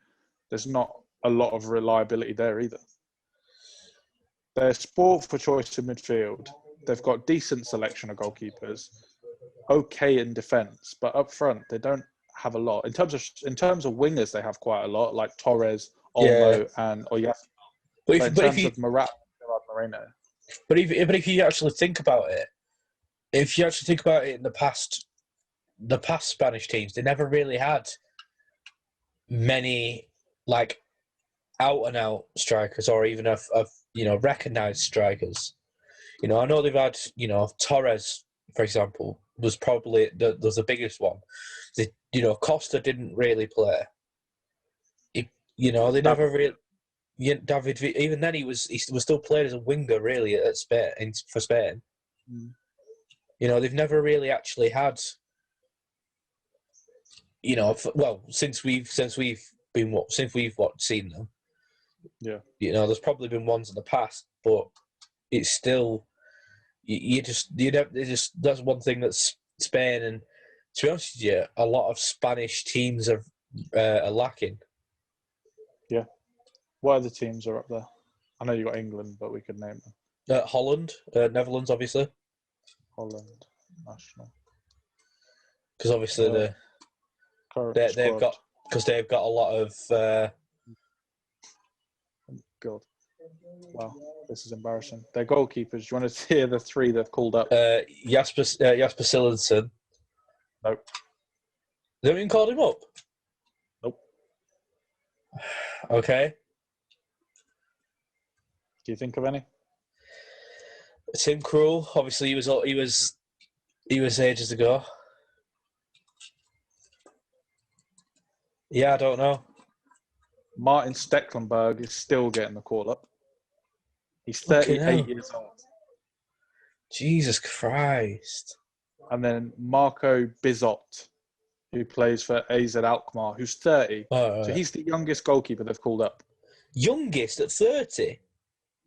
There's not a lot of reliability there either. They're sport for choice in midfield. They've got decent selection of goalkeepers, okay in defence, but up front they don't have a lot. In terms of wingers, they have quite a lot, like Torres, Olmo, and Oyarzabal. But in terms of Morata, Moreno. But if you actually think about it, in the past Spanish teams, they never really had many like out and out strikers, or even of recognised strikers. I know they've had Torres, for example, was probably the biggest one. Costa didn't really play. They never really. Yeah, David. Even then, he was still played as a winger, really, at Spain for Spain. Mm. They've never really actually had. Since we've seen them. Yeah. There's probably been ones in the past, but it's still. That's one thing that's Spain, and to be honest with you, a lot of Spanish teams are lacking. Yeah. What other teams are up there? I know you got England, but we could name them. Holland, Netherlands, obviously. Holland, national. Because obviously they've got a lot of. God. Wow, this is embarrassing. Their goalkeepers. Do you want to hear the three they've called up? Jasper Sillenson. Nope. They haven't even called him up? Nope. Okay. Do you think of any? Tim Krul. Obviously, he was ages ago. Yeah, I don't know. Martin Stecklenburg is still getting the call up. He's 38 years old. Jesus Christ. And then Marco Bizot, who plays for AZ Alkmaar, who's 30. So he's the youngest goalkeeper they've called up. Youngest at 30?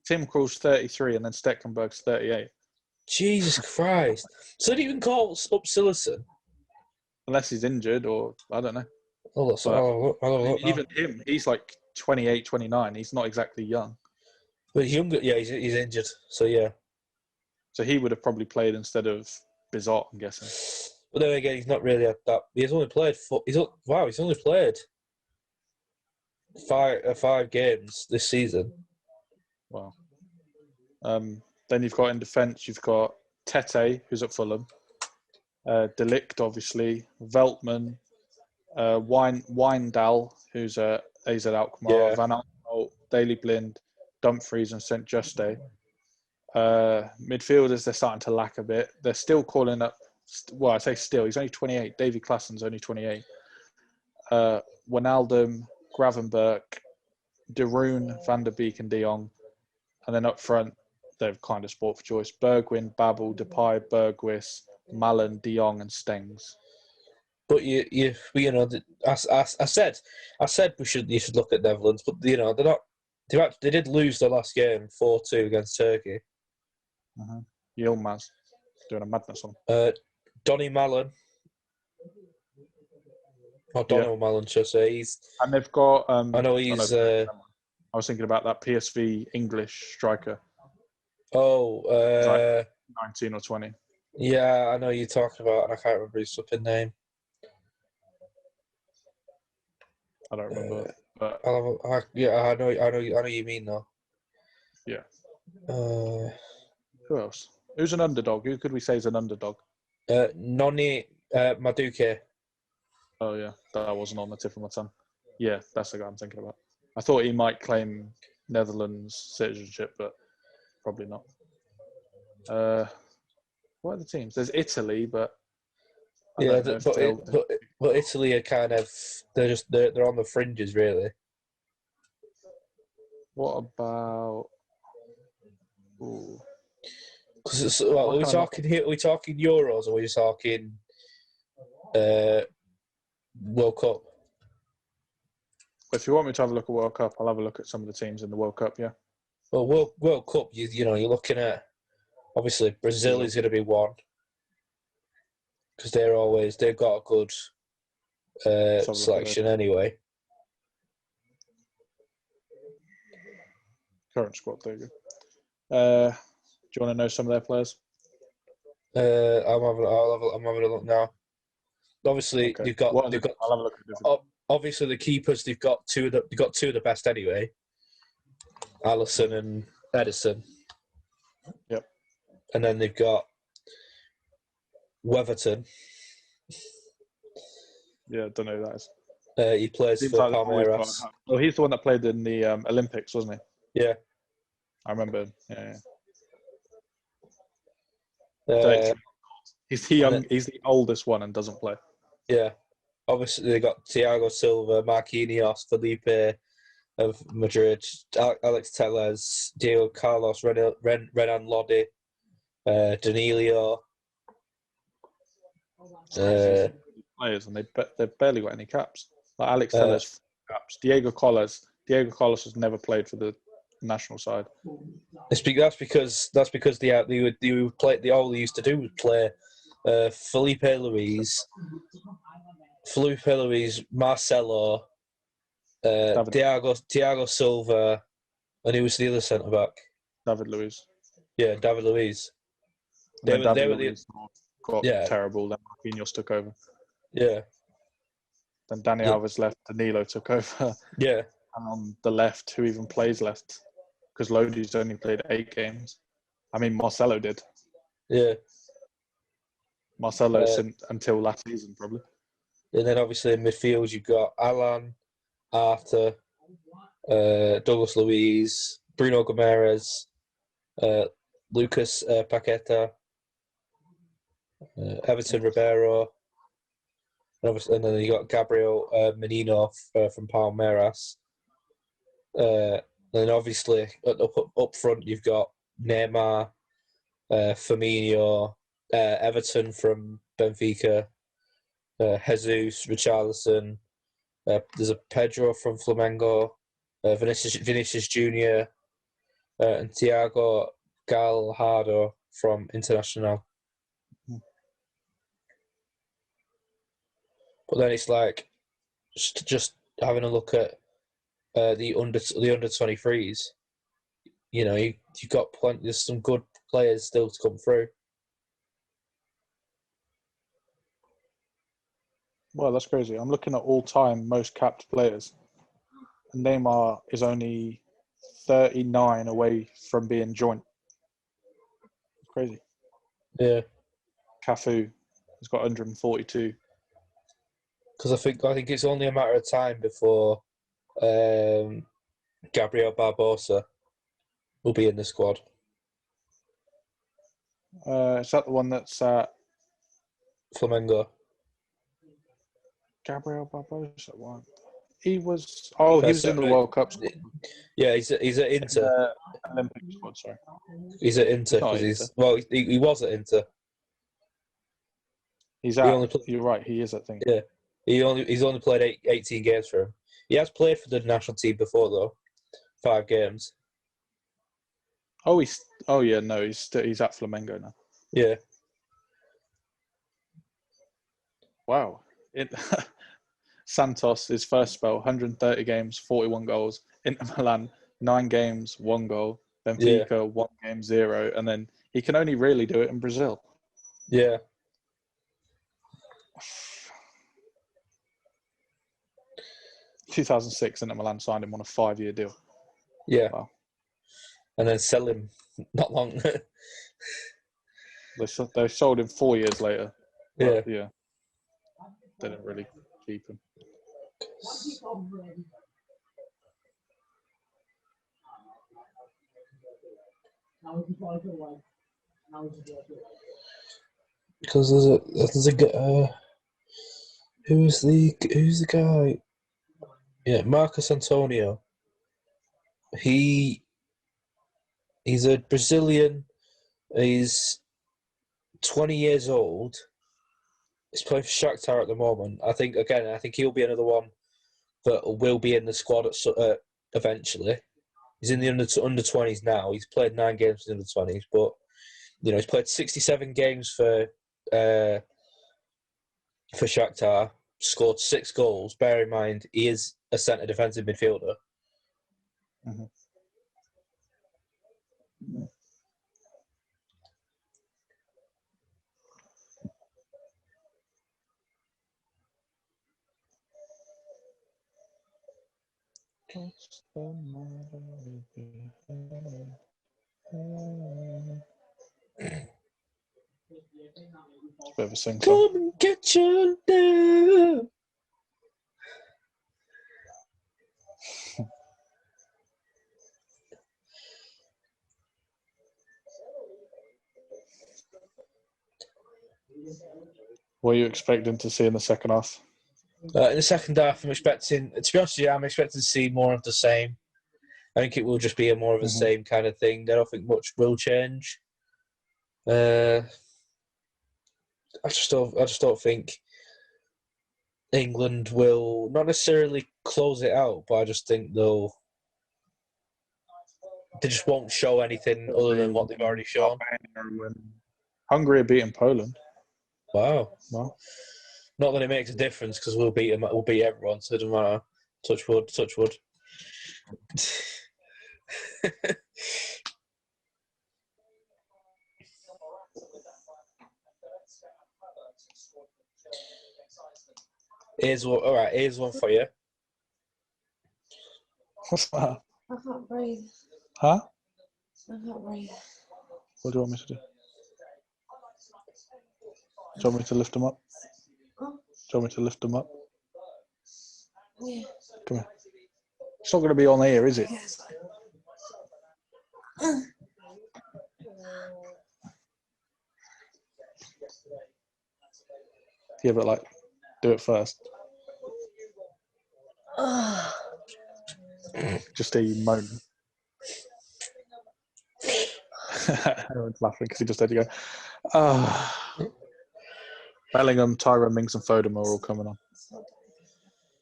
Tim Krul's 33 and then Stecklenburg's 38. Jesus Christ. So they didn't even call up Sillerson? Unless he's injured or I don't know. Even him, he's like 28, 29. He's not exactly young. But he's younger. Yeah, he's injured. So, yeah. So he would have probably played instead of Bizot, I'm guessing. But then again, he's not really had that. He's only played he's only played five games this season. Wow. Then you've got in defence, you've got Tete, who's at Fulham. Delict, obviously. Veltman. Wijndal, who's at AZ Alkmaar. Yeah. Van Aanholt, Daley Blind, Dumfries and St. Juste. Midfielders, they're starting to lack a bit. They're still calling up, well, I say still, he's only 28. Davy Klaasen's only 28. Wijnaldum, Gravenberch, De Roon, Van der Beek and De Jong. And then up front, they've kind of sport for choice. Bergwijn, Babel, Depay, Bergwijn, Malen, De Jong and Stengs. But I said you should look at Netherlands, but they're not. They did lose their last game 4-2 against Turkey. Yilmaz doing a madness on. Donny Malen. Or Donald Malen, should I say. And they've got... I know he's... I was thinking about that PSV English striker. Oh, like 19 or 20. Yeah, I know you're talking about, and I can't remember his flipping name. I don't remember. But I know you mean though. Yeah. Who else? Who's an underdog? Who could we say is an underdog? Noni Madueke. Oh yeah, that wasn't on the tip of my tongue. Yeah, that's the guy I'm thinking about. I thought he might claim Netherlands citizenship, but probably not. What are the teams? There's Italy, but I don't know if they'll. But Italy are kind of they're on the fringes really. What about? Because are we talking here? Are we talking Euros or are we just talking World Cup? If you want me to have a look at World Cup, I'll have a look at some of the teams in the World Cup. Yeah. Well, World Cup, you know, you're looking at obviously Brazil is going to be one because they've got a good selection anyway. Current squad, there you go. Do you want to know some of their players? I'm having a look now. Obviously, okay. I'll have a look at obviously the keepers. They've got two of the best anyway. Alisson and Edison. Yep. And then they've got Weverton. Yeah, I don't know who that is. He plays for Palmeiras. Well, he's the one that played in the Olympics, wasn't he? Yeah. I remember. Yeah. He's the oldest one and doesn't play. Yeah. Obviously, they got Thiago Silva, Marquinhos, Felipe of Madrid, Alex Telles, Diego Carlos, Renan Lodi, Danilo. Players, and they've barely got any caps. Like Alex Telles, caps. Diego Carlos has never played for the national side. That's because they all they used to do was play Felipe Luis, Marcelo, Thiago Silva, and who was the other centre back? David Luiz. Yeah, David Luiz. They were terrible. Then Marquinhos took over. Yeah. Then Dani Alves left. Danilo took over. Yeah. And on the left, who even plays left? Because Lodi's only played 8 games. I mean, Marcelo did. Yeah. Marcelo until last season, probably. And then obviously in midfield, you've got Alan, Arthur, Douglas Luiz, Bruno Gomes, Lucas Paqueta, Everton Ribeiro, and then you got Gabriel Menino from Palmeiras. Then obviously up front you've got Neymar, Firmino, Everton from Benfica, Jesus, Richarlison. There's a Pedro from Flamengo, Vinicius Junior, and Thiago Galhardo from Internacional. But then it's like just having a look at the under 23s. You know, you've got plenty. There's some good players still to come through. Well, that's crazy. I'm looking at all-time most capped players. And Neymar is only 39 away from being joint. It's crazy. Yeah. Cafu has got 142. Because I think it's only a matter of time before Gabriel Barbosa will be in the squad. Is that the one that's at Flamengo? Gabriel Barbosa one. He was. Oh, he was in the World Cup squad. Yeah, he's at Inter. Olympic squad. Sorry. He's at Inter because he was at Inter. You're right. He is. I think. Yeah, he's only played 18 games for him. He has played for the national team before though, 5 games. Oh, he's at Flamengo now. Yeah. Wow. Santos, his first spell, 130 games, 41 goals. Inter Milan, 9 games, 1 goal. Benfica, 1 game, 0. And then he can only really do it in Brazil. Yeah. In 2006, Inter Milan signed him on a 5-year deal. Yeah. Wow. And then sell him not long. They sold him 4 years later. Yeah. Yeah. They didn't really keep him. Because there's a who's the guy? Yeah, Marcus Antonio. He's a Brazilian. He's 20 years old. He's playing for Shakhtar at the moment. I think he'll be another one that will be in the squad eventually. He's in the under 20s now. He's played 9 games in the under 20s, but he's played 67 games for Shakhtar. Scored 6 goals. Bear in mind, he is a centre defensive midfielder. Mm-hmm. It's a bit of a sing song. Come and get your love. What are you expecting to see in the second half? In the second half, I'm expecting to see more of the same. I think it will just be a more of the same kind of thing. I don't think much will change. I just don't think England will not necessarily close it out, but I just think they just won't show anything other than what they've already shown. Hungary are beating Poland. Wow. Not that it makes a difference because we'll beat them. We'll beat everyone, so it doesn't matter. Touch wood. Touch wood. Here's one for you. What's that? I can't breathe. Huh? I can't breathe. What do you want me to do? Do you want me to lift them up? Huh? Do you want me to lift them up? Yeah. Come here. It's not going to be on air, is it? Yeah, but like, do it first. Just hear you moan. Everyone's laughing because he just had to go. Bellingham, Tyrone Mings, and Foden are all coming on.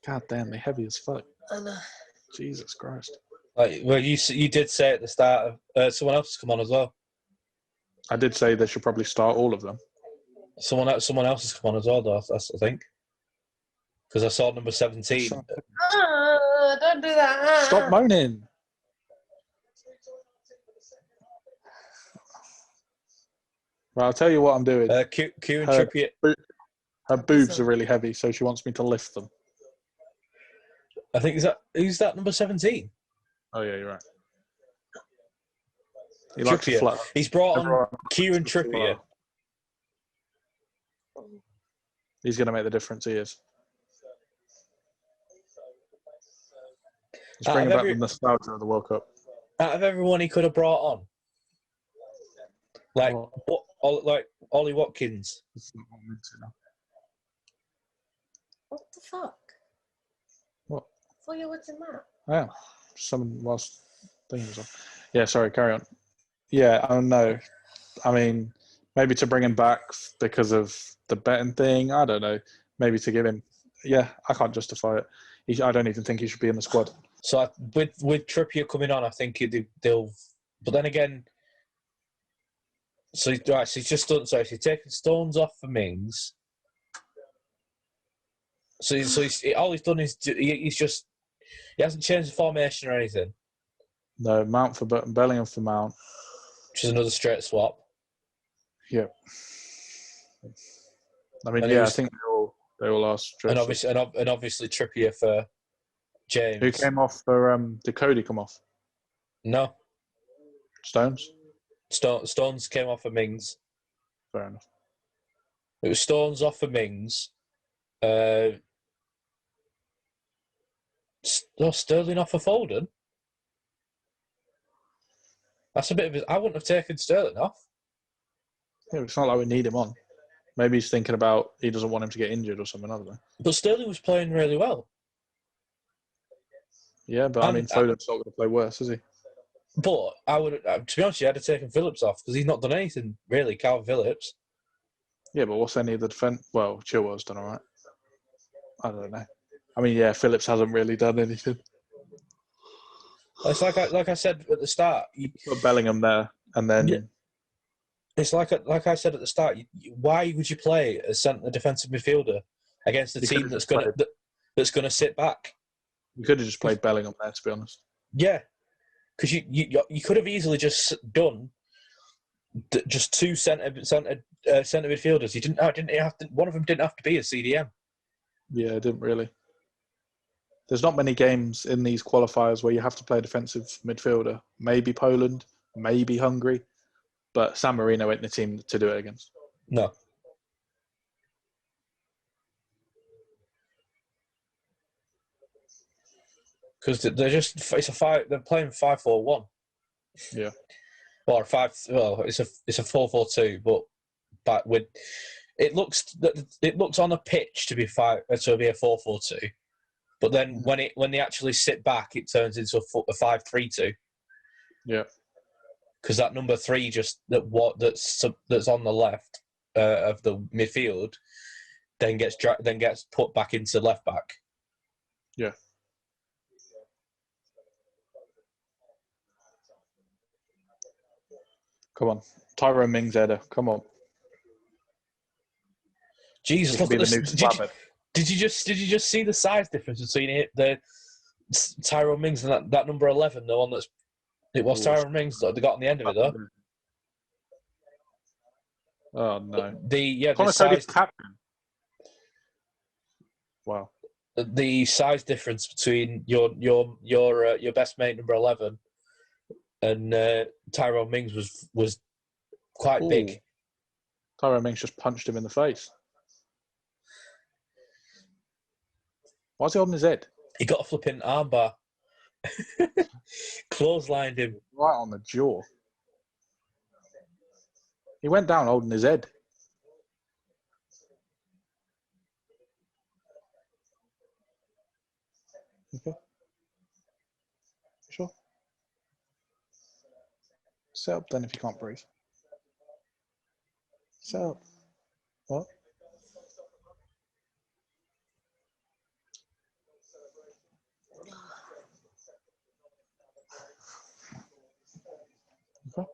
God damn, they're heavy as fuck. I know. Jesus Christ. Well, you did say at the start of someone else has come on as well. I did say they should probably start all of them. Someone else has come on as well, though. I think because I saw number 17. Don't do that. Stop moaning. Right, I'll tell you what I'm doing. Kieran Trippier. Her boobs are really heavy, so she wants me to lift them. I think who's that number 17? Oh yeah, you're right. He likes to Trippier. flutter. He's brought on Kieran Trippier. He's going to make the difference. He is. He's bringing back the nostalgia of the World Cup. Out of everyone he could have brought on, like Ollie Watkins. What the fuck? What? I thought you were watching that. Yeah, someone whilst thing was on. Yeah, sorry, carry on. Yeah, I don't know. I mean, maybe to bring him back because of the betting thing. I don't know. Maybe to give him. Yeah, I can't justify it. I don't even think he should be in the squad. So with Trippier coming on, I think they'll. But then again, so he's just done. So he's taking Stones off for Mings. So all he's done is he hasn't changed the formation or anything. No, Mount for Bellingham for Mount, Which is another straight swap. Yep. I mean, I think they all are straight. And obviously Trippier for James. Who came off for? Did Cody come off? No. Stones. Stones came off for Mings. Fair enough. It was Stones off for Mings. Sterling off for Foden. That's a bit of. I wouldn't have taken Sterling off. Yeah, it's not like we need him on. Maybe he's thinking about he doesn't want him to get injured or something, I don't know. But Sterling was playing really well. Yeah, but I mean, Foden's not going to play worse, is he? But I would, to be honest, you had to take Phillips off because he's not done anything really. Calvin Phillips. Yeah, but what's any of the defence? Well, Chilwell's done all right. I don't know. I mean, yeah, Phillips hasn't really done anything. It's like I said at the start. Put Bellingham there, and then Yeah. It's like I said at the start. Why would you play a centre defensive midfielder against a team that's gonna sit back? You could have just played Bellingham there, to be honest. Yeah, because you could have easily just done just two centre midfielders. You didn't have to. One of them didn't have to be a CDM. Yeah, it didn't really. There's not many games in these qualifiers where you have to play a defensive midfielder. Maybe Poland, maybe Hungary, but San Marino ain't the team to do it against. No. Because they're playing 5-4-1. Yeah. Or it's a 4-4-2, but with it looks on a pitch to be a 4-4-2, but then when they actually sit back, it turns into a 5-3-2. Yeah. Because that number 3 that's on the left of the midfield then gets put back into left back. Yeah. Come on, Tyrone Mings header. Come on. Jesus, look at this. Did you just see the size difference between the Tyrone Mings and that number 11, the one it was Tyrone Mings that they got on the end of it though. Oh no. The size captain. Wow. The size difference between your best mate number 11 and Tyrone Mings was quite big. Tyrone Mings just punched him in the face. Why's he holding his head? He got a flipping armbar. Clotheslined him. Right on the jaw. He went down holding his head. Okay. Sure. Set up then if you can't breathe. Set up. What? Okay.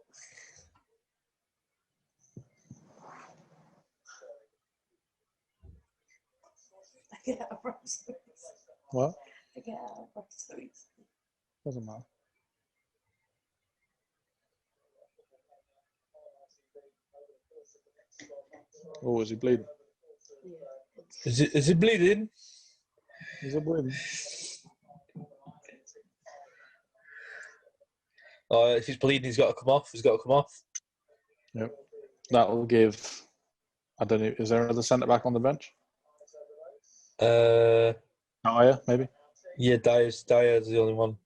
What? Doesn't matter. Oh, is he bleeding? Is it bleeding? Is it bleeding? Oh, if he's bleeding, he's got to come off. Yep. That'll give. I don't know. Is there another centre back on the bench? Dyer, maybe. Yeah, Dyer's the only one.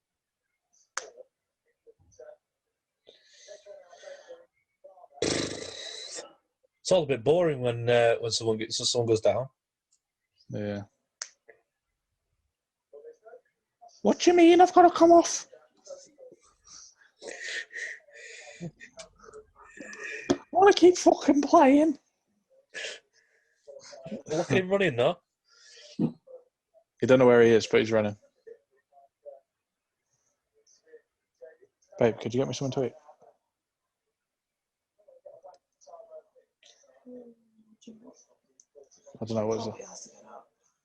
It's all a bit boring when someone goes down. Yeah. What do you mean I've got to come off? I want to keep fucking playing. Look at him running, though. You don't know where he is, but he's running. Babe, could you get me something to eat? I don't know, what is it?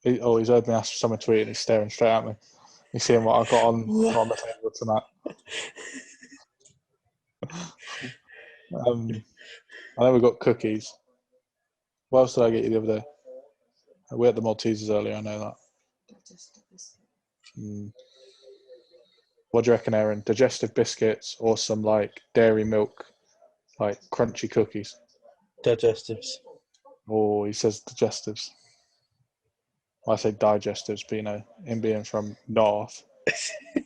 He's heard me ask for something to eat and he's staring straight at me. He's seeing what I've got on the table tonight. I know we've got cookies. What else did I get you the other day? We had the Maltesers earlier, I know that. What do you reckon, Aaron? Digestive biscuits or some like dairy milk, like crunchy cookies? Digestives. Oh, he says digestives. I say digestives, but you know, him being from North,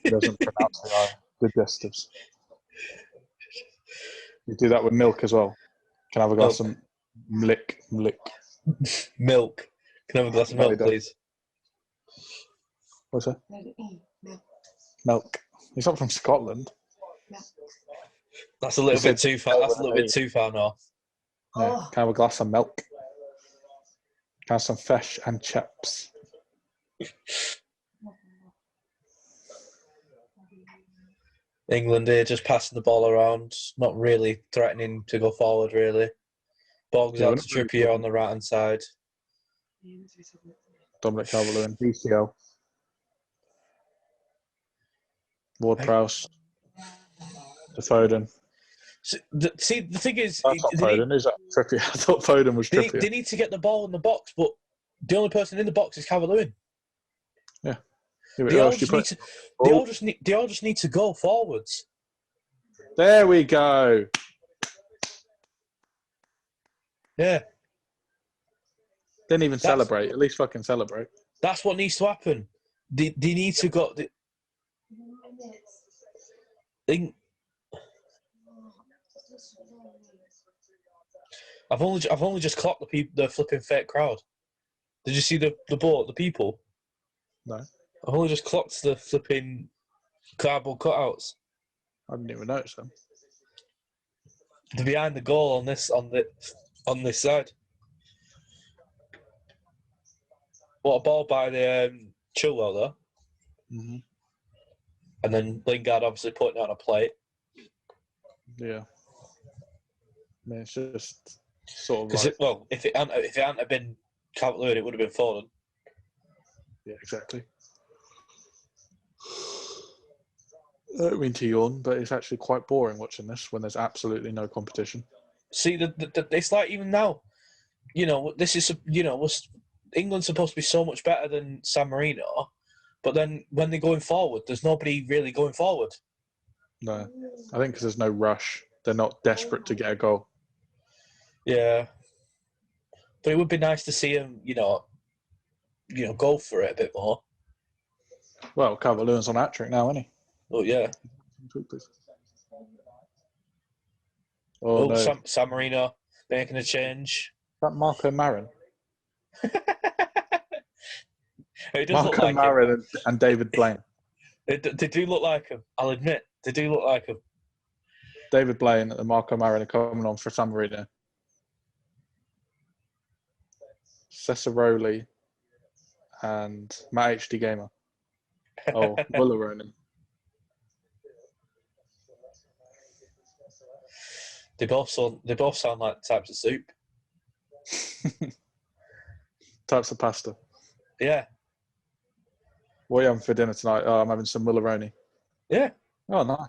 he doesn't pronounce it like digestives. You do that with milk as well. Can I have a glass of milk? Milk. Can I have a glass of milk, please? What's that? Milk. He's not from Scotland. That's a little bit too far. That's a little bit too far north. Yeah. Can I have a glass of milk? Can I have some fish and chips? England here just passing the ball around, not really threatening to go forward, really. Ball goes out to Trippier on the right-hand side. Dominic Calvert-Lewin, DCL. Ward-Prowse. To Foden. See, the thing is... That's not Foden, is that Trippier? I thought Foden was Trippier. They need to get the ball in the box, but the only person in the box is Calvert-Lewin. Yeah. They all just need to go forwards. There we go. Yeah. Didn't even celebrate. At least fucking celebrate. That's what needs to happen. They need to go... I've only just clocked the flipping fake crowd. Did you see the people? No. I've only just clocked the flipping cardboard cutouts. I didn't even notice them. They're behind the goal on this side. What a ball by the Chilwell though. Mm-hmm. And then Lingard obviously putting it on a plate. Yeah. I mean, it's just sort of like... if it hadn't have been Calvert-Lewin, it would have been Foden. Yeah, exactly. I don't mean to yawn, but it's actually quite boring watching this when there's absolutely no competition. See, it's like even now, this is, England's supposed to be so much better than San Marino, but then when they're going forward, there's nobody really going forward. No, I think because there's no rush. They're not desperate to get a goal. Yeah. But it would be nice to see him, go for it a bit more. Well, Calvert-Lewin's on hat-trick now, isn't he? Oh, yeah. Oh, no. San Marino making a change. Is that Marco Marin? Marco Marin and David Blaine. They do look like him, I'll admit. They do look like him. David Blaine and Marco Marin are coming on for San Marino. Cesaroli and Matt HD Gamer. Oh, Muller Ronan. They both sound like types of soup. Types of pasta. Yeah. What are you having for dinner tonight? Oh, I'm having some Mulleroni. Yeah. Oh, nice.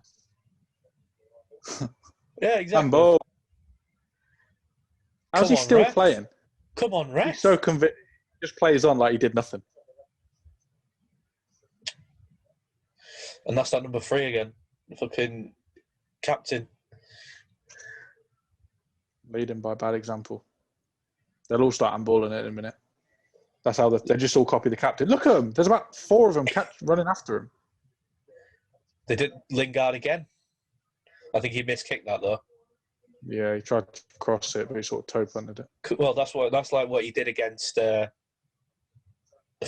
Yeah, exactly. Handball. How's he still playing? Come on, ref. He's so convinced. He just plays on like he did nothing. And that's that number 3 again. The fucking captain. Leading by bad example. They'll all start handballing it in a minute. That's how they just all copy the captain. Look at them. There's about 4 of them running after him. They did Lingard again. I think he miskicked that though. Yeah, he tried to cross it, but he sort of toe punted it. Well, that's like what he did against for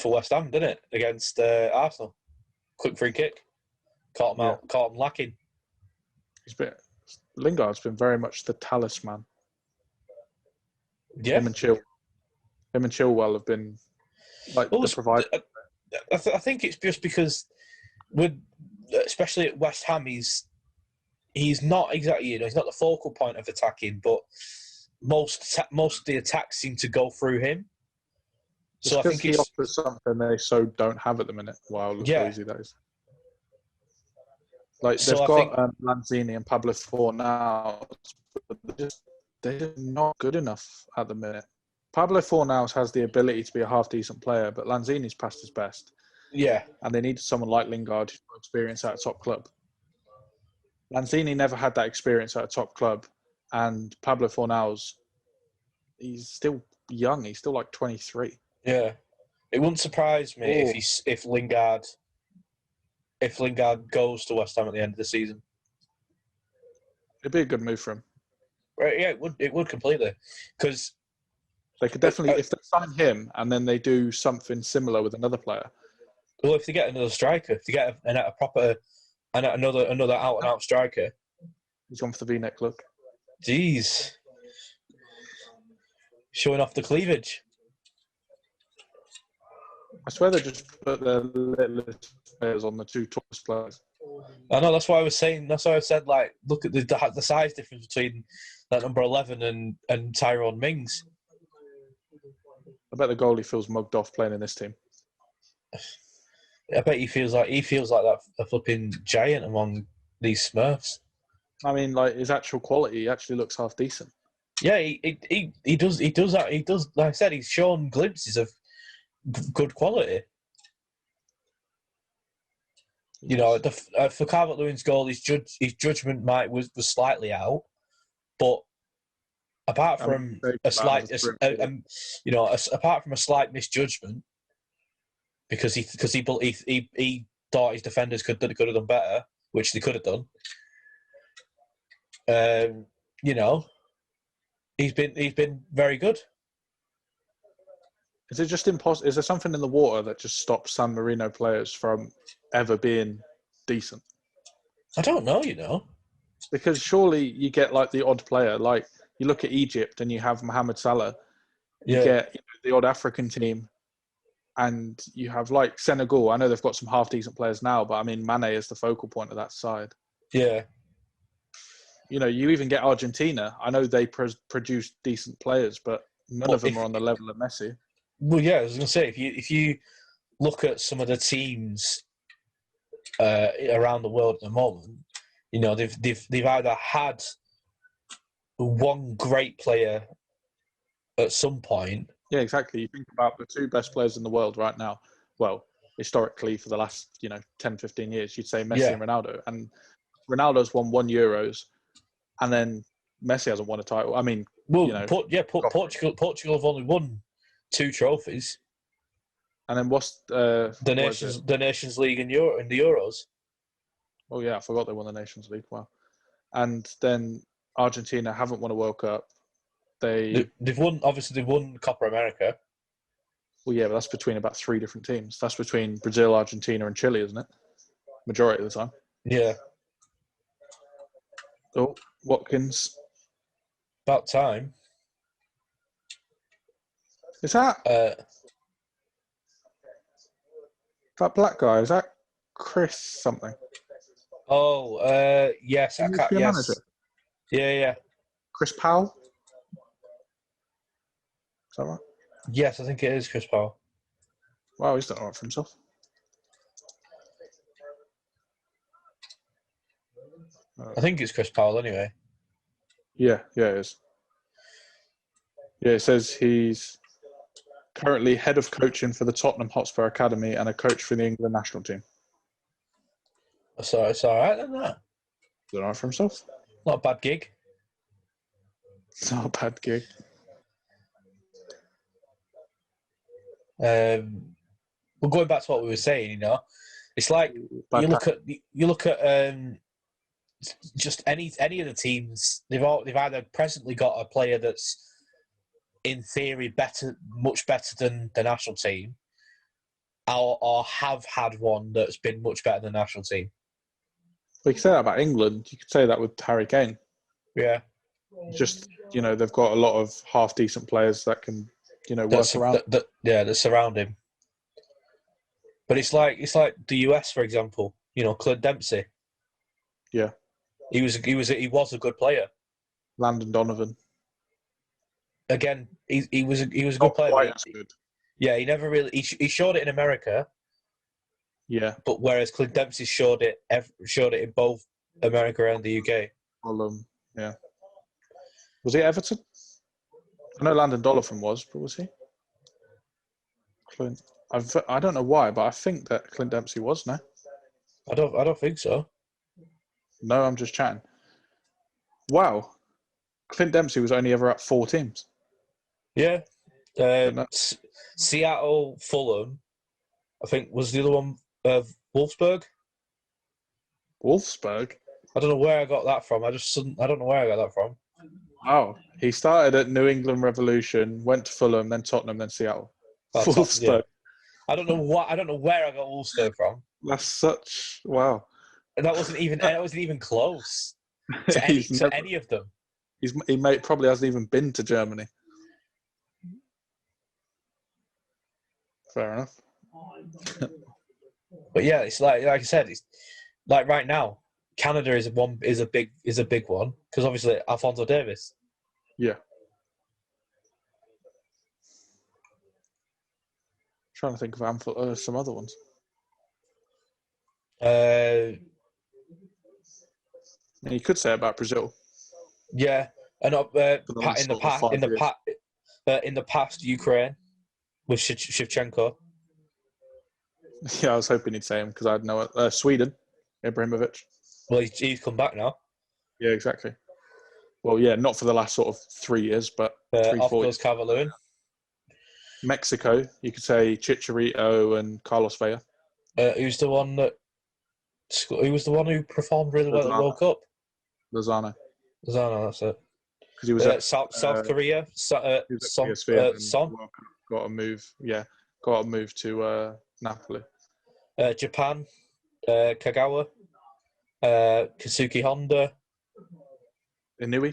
West Ham, didn't it? Against Arsenal. Quick free kick. Caught him out. Caught him lacking. Lingard's been very much the talisman. Yeah. Him and Chilwell have been like the provider. I think it's just because especially at West Ham, he's not exactly, he's not the focal point of attacking, but most of the attacks seem to go through him. So I think he offers something they so don't have at the minute. Wow, look how easy that is. Like they've got Lanzini and Pablo Fornals, but they're just not good enough at the minute. Pablo Fornals has the ability to be a half-decent player, but Lanzini's past his best. Yeah. And they need someone like Lingard who's got experience at a top club. Lanzini never had that experience at a top club. And Pablo Fornals, he's still young. He's still like 23. Yeah. It wouldn't surprise me if Lingard goes to West Ham at the end of the season. It'd be a good move for him. Right, yeah, it would completely, because They could definitely, if they sign him and then they do something similar with another player. well, if they get another striker, if they get a proper and another out and out striker, He's gone for the V-neck look. jeez, showing off the cleavage. I swear they just put their littlest players on the two tallest players. I know, that's why I was saying. That's why I said, like, look at the size difference between that number 11 and Tyrone Mings. I bet the goalie feels mugged off playing in this team. I bet he feels like that a flipping giant among these Smurfs. I mean, like, his actual quality, he actually looks half decent. Yeah, he does that. He does. Like I said, he's shown glimpses of good quality. You know, for Calvert-Lewin's goal, his judgment was slightly out, but apart from apart from a slight misjudgment, because he thought his defenders could have done better, which they could have done. You know, he's been very good. Is it just impossible? Is there something in the water that just stops San Marino players from ever being decent? I don't know, you know. Because surely you get like the odd player. Like you look at Egypt and you have Mohamed Salah. You get the odd African team, and you have like Senegal. I know they've got some half decent players now, but I mean Mane is the focal point of that side. Yeah. You know, you even get Argentina. I know they produce decent players, but none of them are on the level of Messi. Well, yeah, I was going to say, if you look at some of the teams around the world at the moment, you know, they've either had one great player at some point. Yeah, exactly. You think about the two best players in the world right now. Well, historically, for the last 10, 15 years, you'd say Messi and Ronaldo. And Ronaldo's won 1 Euros, and then Messi hasn't won a title. I mean, Portugal have only won 2 trophies. And then what's the Nations League in the Euros? Oh yeah, I forgot they won the Nations League. Wow. And then Argentina haven't won a World Cup. They've won Copa America. Well, yeah, but that's between about 3 different teams. That's between Brazil, Argentina, and Chile, isn't it? Majority of the time. Yeah. Oh, Watkins. About time. Is that that black guy? Is that Chris something? Oh, yes. Yes. Manager? Yeah. Chris Powell? Is that right? Yes, I think it is Chris Powell. Wow, he's done all right for himself. I think it's Chris Powell anyway. Yeah, it is. Yeah, it says he's currently head of coaching for the Tottenham Hotspur Academy and a coach for the England national team. So it's all right then, that. He's done all right for himself. Not a bad gig. It's not a bad gig. Well, going back to what we were saying, you know, it's like you look at just any of the teams. They've either presently got a player that's in theory much better than the national team, or have had one that's been much better than the national team. Well, you could say that about England. You could say that with Harry Kane. Yeah. Just, they've got a lot of half decent players that can, work around. That surround him. But it's like the US, for example. Clint Dempsey. Yeah. He was a good player. Landon Donovan. Again, he was a good Not player. Quite as good. Yeah, he never really he showed it in America. Yeah. But whereas Clint Dempsey showed it in both America and the UK. Yeah. Was he at Everton? I know Landon Donovan was, but was he? Clint. I don't know why, but I think that Clint Dempsey was, no? I don't think so. No, I'm just chatting. Wow. Clint Dempsey was only ever at 4 teams. Yeah. Seattle, Fulham, I think was the other one. Wolfsburg. Wolfsburg? I don't know where I got that from. I don't know where I got that from. Oh, he started at New England Revolution, went to Fulham, then Tottenham, then Seattle. Oh, Wolfsburg. I don't know where I got Wolfsburg from. That's such wow. And that wasn't even close to any of them. Probably hasn't even been to Germany. Fair enough. But yeah, it's like I said, it's like right now, Canada is a big one because obviously Alphonso Davies. Yeah. Trying to think of some other ones. You could say about Brazil. Yeah, and in the past, Ukraine with Shevchenko. Yeah, I was hoping he'd say him because I'd know it. Sweden, Ibrahimovic. Well, he's come back now. Yeah, exactly. Well, yeah, not for the last sort of 3 years, but 3, off 4 goes years. Calvert-Lewin. Mexico, you could say Chicharito and Carlos Vela. Who was the one who performed really well at the World Cup? Lozano, that's it. Because he was South Korea. Son. Got to move. Yeah, got to move to Napoli. Japan. Kagawa. Kazuki Honda. Inui.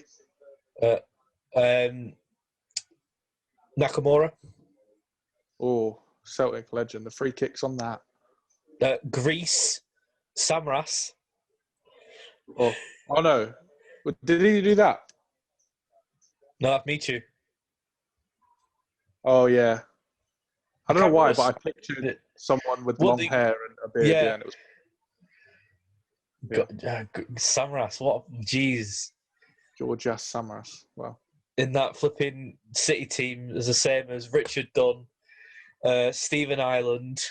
Nakamura. Oh, Celtic legend. The free kicks on that. Greece. Samras. Oh no. Did he do that? No, that's Michu. Oh, yeah. I don't know why, but I pictured someone with long hair and a beard. Yeah, and it was... Samras, what? Jeez. Georgios Samras. Wow. In that flipping City team is the same as Richard Dunn, Stephen Ireland.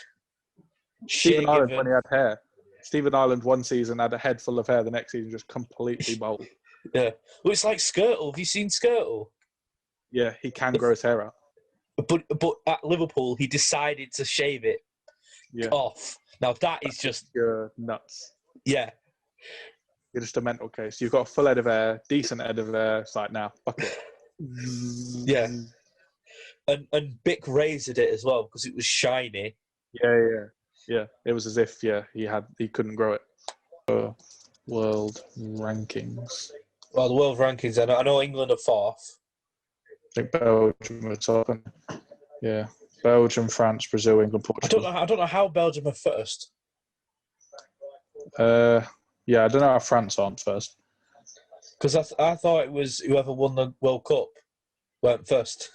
Stephen Ireland when he had hair. Stephen Ireland one season had a head full of hair, the next season just completely bald. Yeah. Well, it's like Skirtle. Have you seen Skirtle? Yeah, he can grow his hair out. But at Liverpool, he decided to shave it off. Now, that is just... You're nuts. Yeah. You're just a mental case. You've got a full head of hair, decent head of hair. It's like, now, fuck it. Yeah. And Bic razored it as well because it was shiny. Yeah. It was as if, he couldn't grow it. World rankings. Well, the world rankings, I know England are fourth. I think Belgium are top. Yeah. Belgium, France, Brazil, England, Portugal. I don't know how Belgium are first. Yeah, I don't know how France aren't first. Because I thought it was whoever won the World Cup went first.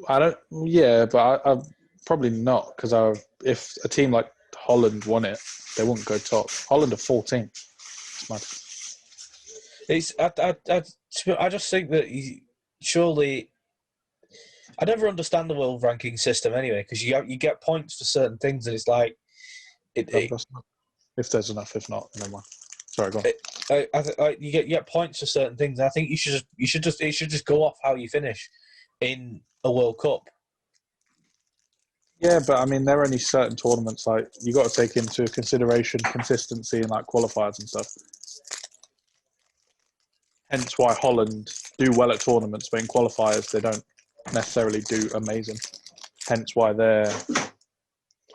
But I probably not, because if a team like Holland won it, they wouldn't go top. Holland are 14th. It's mad. I just think that surely... I never understand the world ranking system anyway, because you get points for certain things, and it's like... If there's enough, if not, no more. Sorry, go on. You get points for certain things, and I think it should just go off how you finish in a World Cup. Yeah, but I mean, there are only certain tournaments. Like, you got to take into consideration consistency and like qualifiers and stuff. Hence why Holland do well at tournaments, but in qualifiers they don't necessarily do amazing. Hence why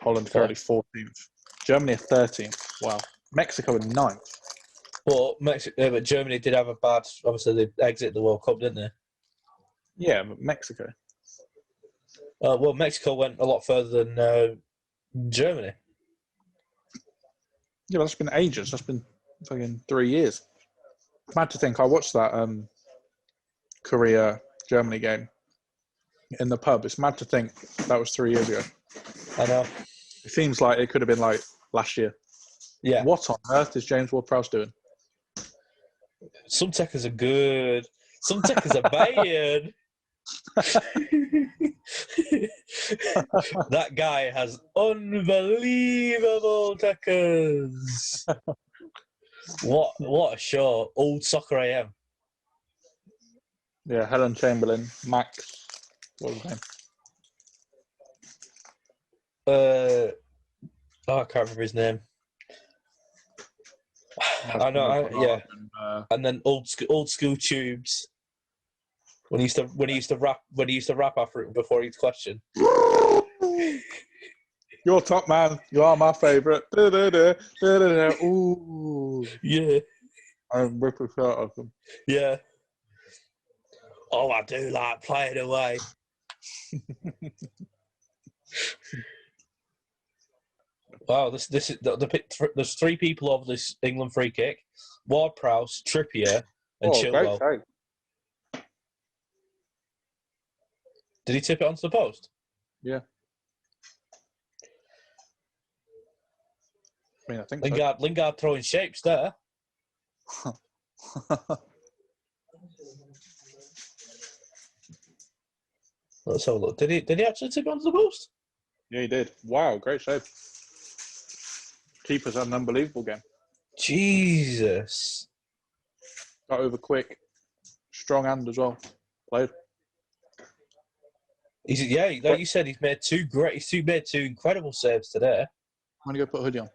Holland currently 14th. Germany are 13th. Wow. Mexico are 9th. But Germany did have a bad... Obviously, they exited the World Cup, didn't they? Yeah, but Mexico. Well, Mexico went a lot further than Germany. Yeah, but that's been ages. That's been fucking 3 years. Mad to think. I watched that Korea-Germany game in the pub. It's mad to think that was 3 years ago. I know. It seems like it could have been like last year. Yeah. What on earth is James Ward-Prowse doing? Some techers are good. Some techers are bad. That guy has unbelievable techers. What a show. Old Soccer AM. Yeah, Helen Chamberlain, Max. What was his name? I can't remember his name. I know. Yeah. And, And then old school tubes. When he used to rap after it before each question. you're top man. You are my favourite. Ooh. Yeah. I'm ripping short of them. Yeah. Oh, I do like playing away. Wow, this is there's 3 people over this England free kick: Ward-Prowse, Trippier, and Great Chilwell. save. Did he tip it onto the post? Yeah. I mean, I think Lingard throwing shapes there. so. Let's have a look. Did he actually tip it onto the post? Yeah, he did. Wow, great save. Keeper's had an unbelievable game. Jesus. Got over quick. Strong hand as well. Played. Like you said, he's made 2 incredible saves today. I'm going to go put a hoodie on.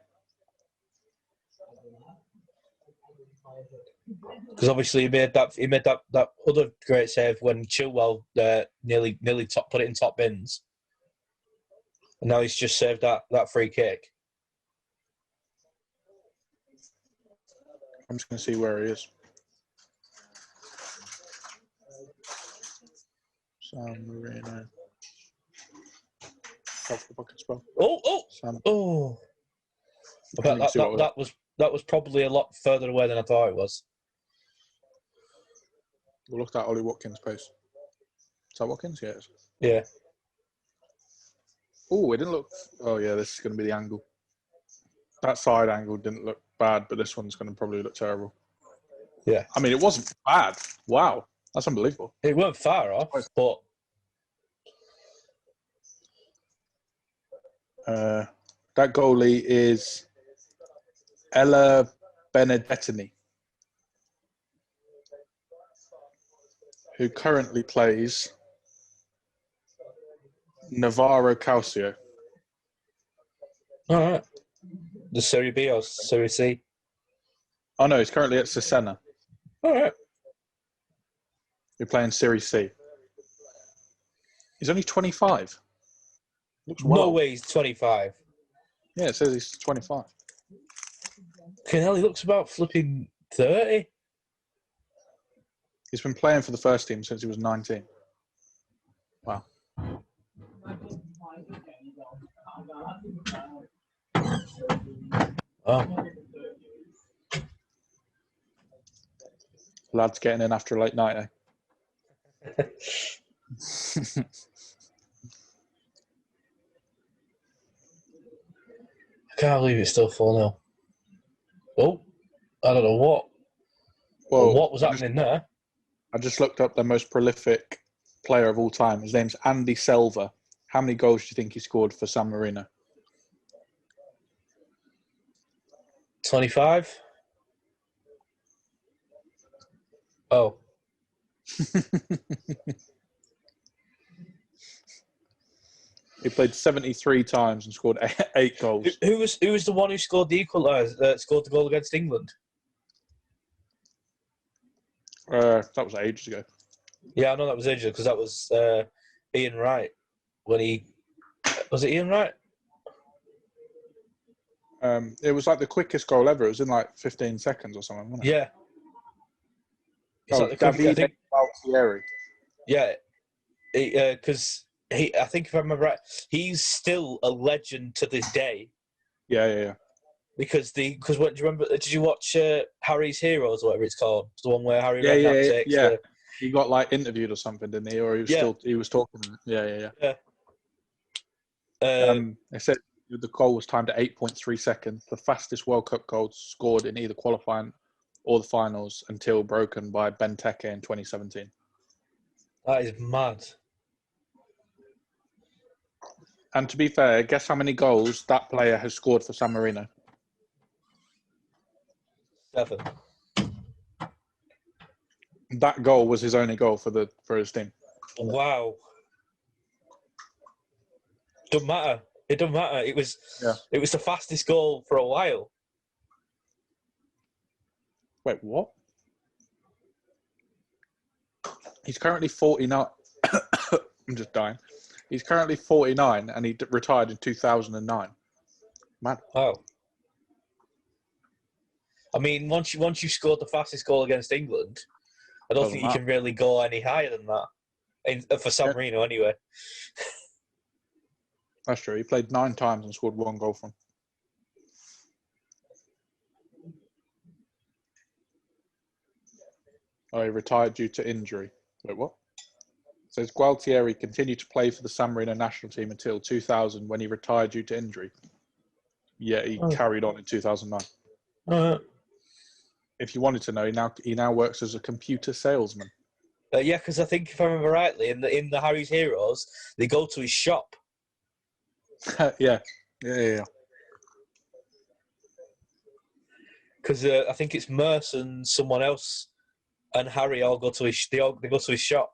Because obviously he made that other great save when Chilwell nearly put it in top bins. And now he's just saved that free kick. I'm just going to see where he is. San Marino. Off the bucket spell. That was probably a lot further away than I thought it was. We'll look at Ollie Watkins' pace. Is that Watkins? Yeah, it is. Yeah. Oh, it didn't look... Oh, yeah, this is going to be the angle. That side angle didn't look bad, but this one's going to probably look terrible. Yeah. I mean, it wasn't bad. Wow. That's unbelievable. It weren't far off, but... that goalie is Ella Benedettini, who currently plays Navarro Calcio. All right. The Serie B or Serie C? Oh, no, he's currently at Cesena. All right. You're playing Serie C. He's only 25. Looks well. No way he's 25. Yeah, it says he's 25. He looks about flipping 30. He's been playing for the first team since he was 19. Wow. Oh. Lads getting in after a late night, eh? I can't believe it's still 4-0. Oh, I don't know what. Well, what was happening there? I just looked up the most prolific player of all time. His name's Andy Selva. How many goals do you think he scored for San Marino? 25? Oh. He played 73 times and scored 8 goals. Who was the one who scored the equaliser? Scored the goal against England? That was ages ago. Yeah, I know that was ages because that was Ian Wright. Was it Ian Wright? It was like the quickest goal ever. It was in like 15 seconds or something, wasn't it? Yeah. Davide Altieri. Yeah, because I think if I remember right, he's still a legend to this day. Yeah. Because what do you remember? Did you watch Harry's Heroes or whatever it's called? The one where Harry Redknapp takes the... He got like interviewed or something, didn't he? Or he was talking. Yeah. They said the goal was timed at 8.3 seconds, the fastest World Cup goal scored in either qualifying or the finals until broken by Benteke in 2017. That is mad. And to be fair, guess how many goals that player has scored for San Marino? 7. That goal was his only goal for his team. Wow. Doesn't matter. It doesn't matter. It was the fastest goal for a while. Wait, what? He's currently 49. I'm just dying. He's currently 49 and he retired in 2009. Man. Oh. I mean, once you've scored the fastest goal against England, I don't think you can really go any higher than that. For San Marino, anyway. That's true. He played 9 times and scored 1 goal from. Oh, he retired due to injury. Wait, what? It says Gualtieri continued to play for the San Marino national team until 2000 when he retired due to injury. Yeah, he carried on in 2009. If you wanted to know, he now works as a computer salesman. Yeah, because I think if I remember rightly, in the Harry's Heroes, they go to his shop. Yeah. Because I think it's Merce and someone else, and Harry all go to his. They go to his shop.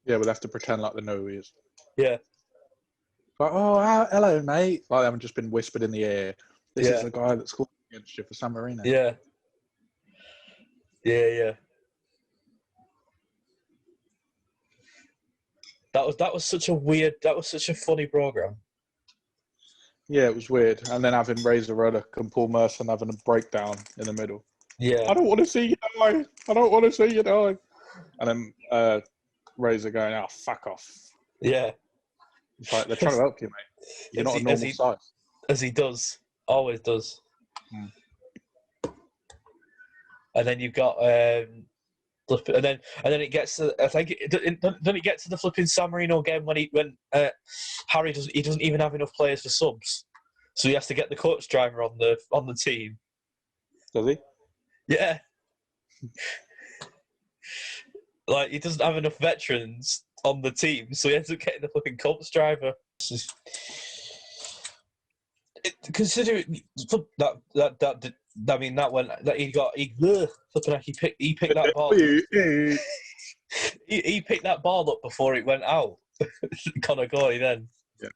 Yeah, but they have to pretend like they know who he is. Yeah. Like, oh, hello, mate. Like they haven't just been whispered in the ear. This is the guy that scored against you for San Marino. Yeah. Yeah. That was such a funny program. Yeah, it was weird. And then having Razor Ruddock and Paul Merson having a breakdown in the middle. Yeah. I don't want to see you die. I don't want to see you die. And then Razor going, oh, fuck off. Yeah. It's like, they're trying to help you, mate. You're not a normal size. As he does. Always does. And then you've got... and then it gets to, I think doesn't it get to the flipping San Marino game when Harry doesn't even have enough players for subs, so he has to get the coach driver on the team. Does he? Yeah. Like he doesn't have enough veterans on the team, so he ends up getting the fucking coach driver. Considering that. I mean, that went. That he picked that ball. he picked that ball up before it went out. Conor Gordy then. Yeah,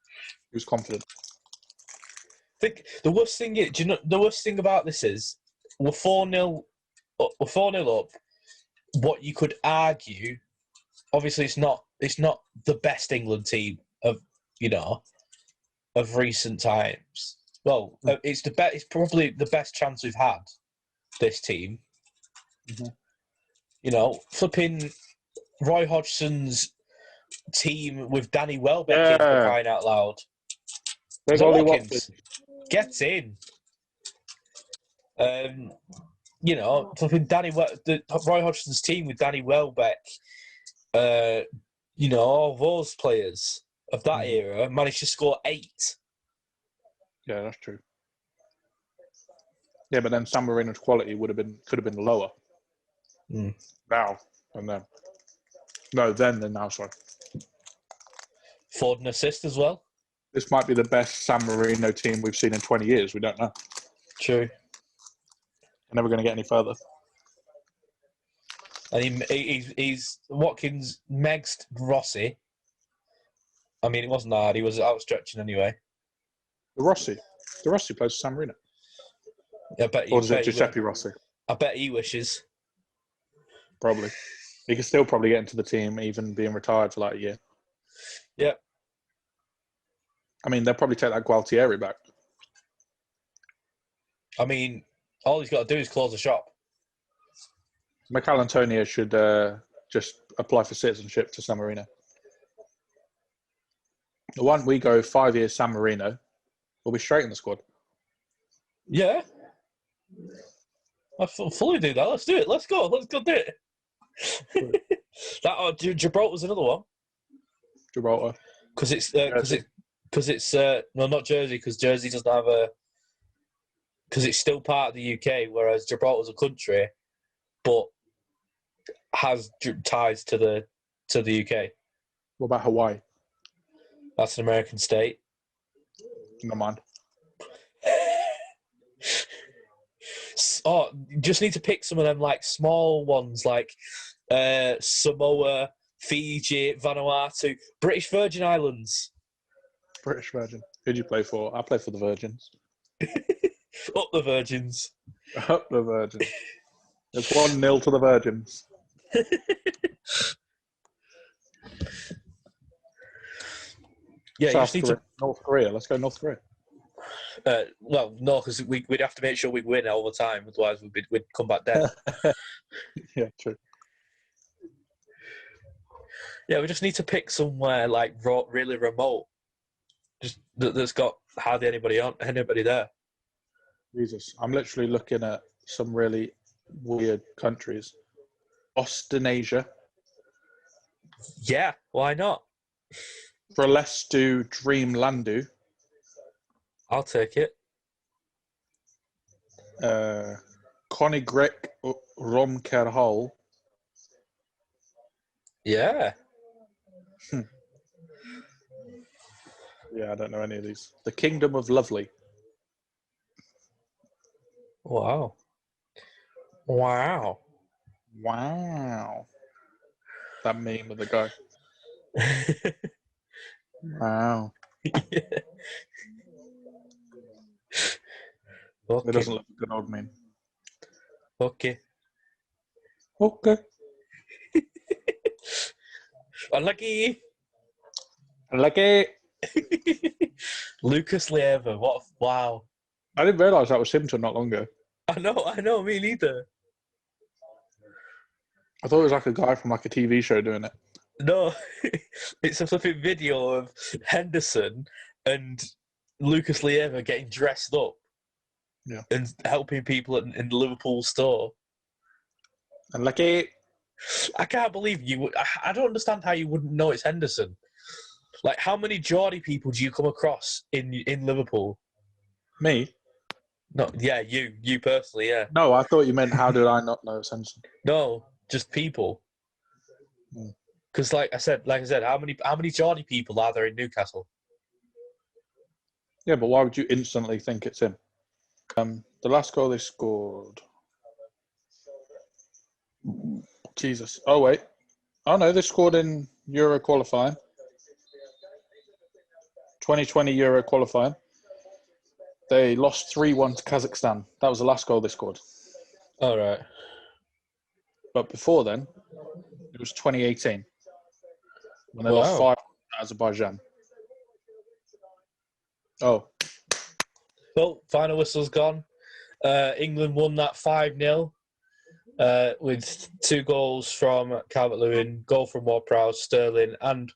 he was confident. I think the worst thing is, do you know the worst thing about this is we're 4-0 up. We're 4-0 up. What you could argue, obviously, it's not the best England team of recent times. Well, it's It's probably the best chance we've had. This team, flipping Roy Hodgson's team with Danny Welbeck in for crying out loud. Big Ollie Watkins gets in. Flipping Roy Hodgson's team with Danny Welbeck. All those players of that era managed to score 8. Yeah, that's true. Yeah, but then San Marino's quality could have been lower. Now and then. No, then and now, sorry. Ford an assist as well. This might be the best San Marino team we've seen in 20 years. We don't know. True. They're never going to get any further. And he's Watkins megsed Rossi. I mean, it wasn't hard. He was outstretching anyway. The Rossi plays for San Marino. I bet or is it Giuseppe Rossi? I bet he wishes. Probably. He could still probably get into the team, even being retired for like a year. Yeah. I mean, they'll probably take that Gualtieri back. I mean, all he's got to do is close the shop. Mikel Antonio should just apply for citizenship to San Marino. The one we go 5 years San Marino, we'll be straight in the squad. Yeah. I fully do that. Let's do it. Let's go. Let's go do it. Gibraltar's another one. Gibraltar. Because it's no, not Jersey, because Jersey doesn't have because it's still part of the UK, whereas Gibraltar's a country, but has ties to the UK. What about Hawaii? That's an American state. Never mind. Just need to pick some of them like small ones like Samoa, Fiji, Vanuatu, British Virgin Islands. British Virgin. Who'd you play for? I play for the Virgins. Up the Virgins. Up the Virgins. It's 1-0 to the Virgins. Yeah, you South just need Korea, North Korea. Let's go North Korea. well, no, because we'd have to make sure we win all the time, otherwise we'd come back dead. Yeah, true. Yeah, we just need to pick somewhere like really remote, just that's got hardly anybody there. Jesus, I'm literally looking at some really weird countries. Australasia. Yeah, why not? Pralestu Dreamlandu. I'll take it. Konigrek Romkerhol. Yeah. Yeah, I don't know any of these. The Kingdom of Lovely. Wow. Wow. Wow. That meme of the guy. Wow. Yeah. It Okay. doesn't look like an old meme. Okay. Okay. Unlucky. Lucky. Lucas Leiva. Wow. I didn't realise that was him till not long ago. I know, me neither. I thought it was like a guy from like a TV show doing it. No, it's a flipping video of Henderson and Lucas Leiva getting dressed up. Yeah. And helping people in the Liverpool store. And lucky. I can't believe you would. I don't understand how you wouldn't know it's Henderson. Like, how many Geordie people do you come across in Liverpool? Me? No, yeah, you personally, yeah. No, I thought you meant how did I not know it's Henderson? No, just people. Because, like I said, how many Geordie people are there in Newcastle? Yeah, but why would you instantly think it's him? The last goal they scored. Jesus. Oh wait. Oh no, they scored in Euro qualifying. 2020 Euro qualifying. They lost 3-1 to Kazakhstan. That was the last goal they scored. All right. But before then, it was 2018 when they lost 5 to Azerbaijan. Oh. Well, final whistle's gone. England won that 5-0 with 2 goals from Calvert-Lewin, goal from Ward-Prowse, Sterling, and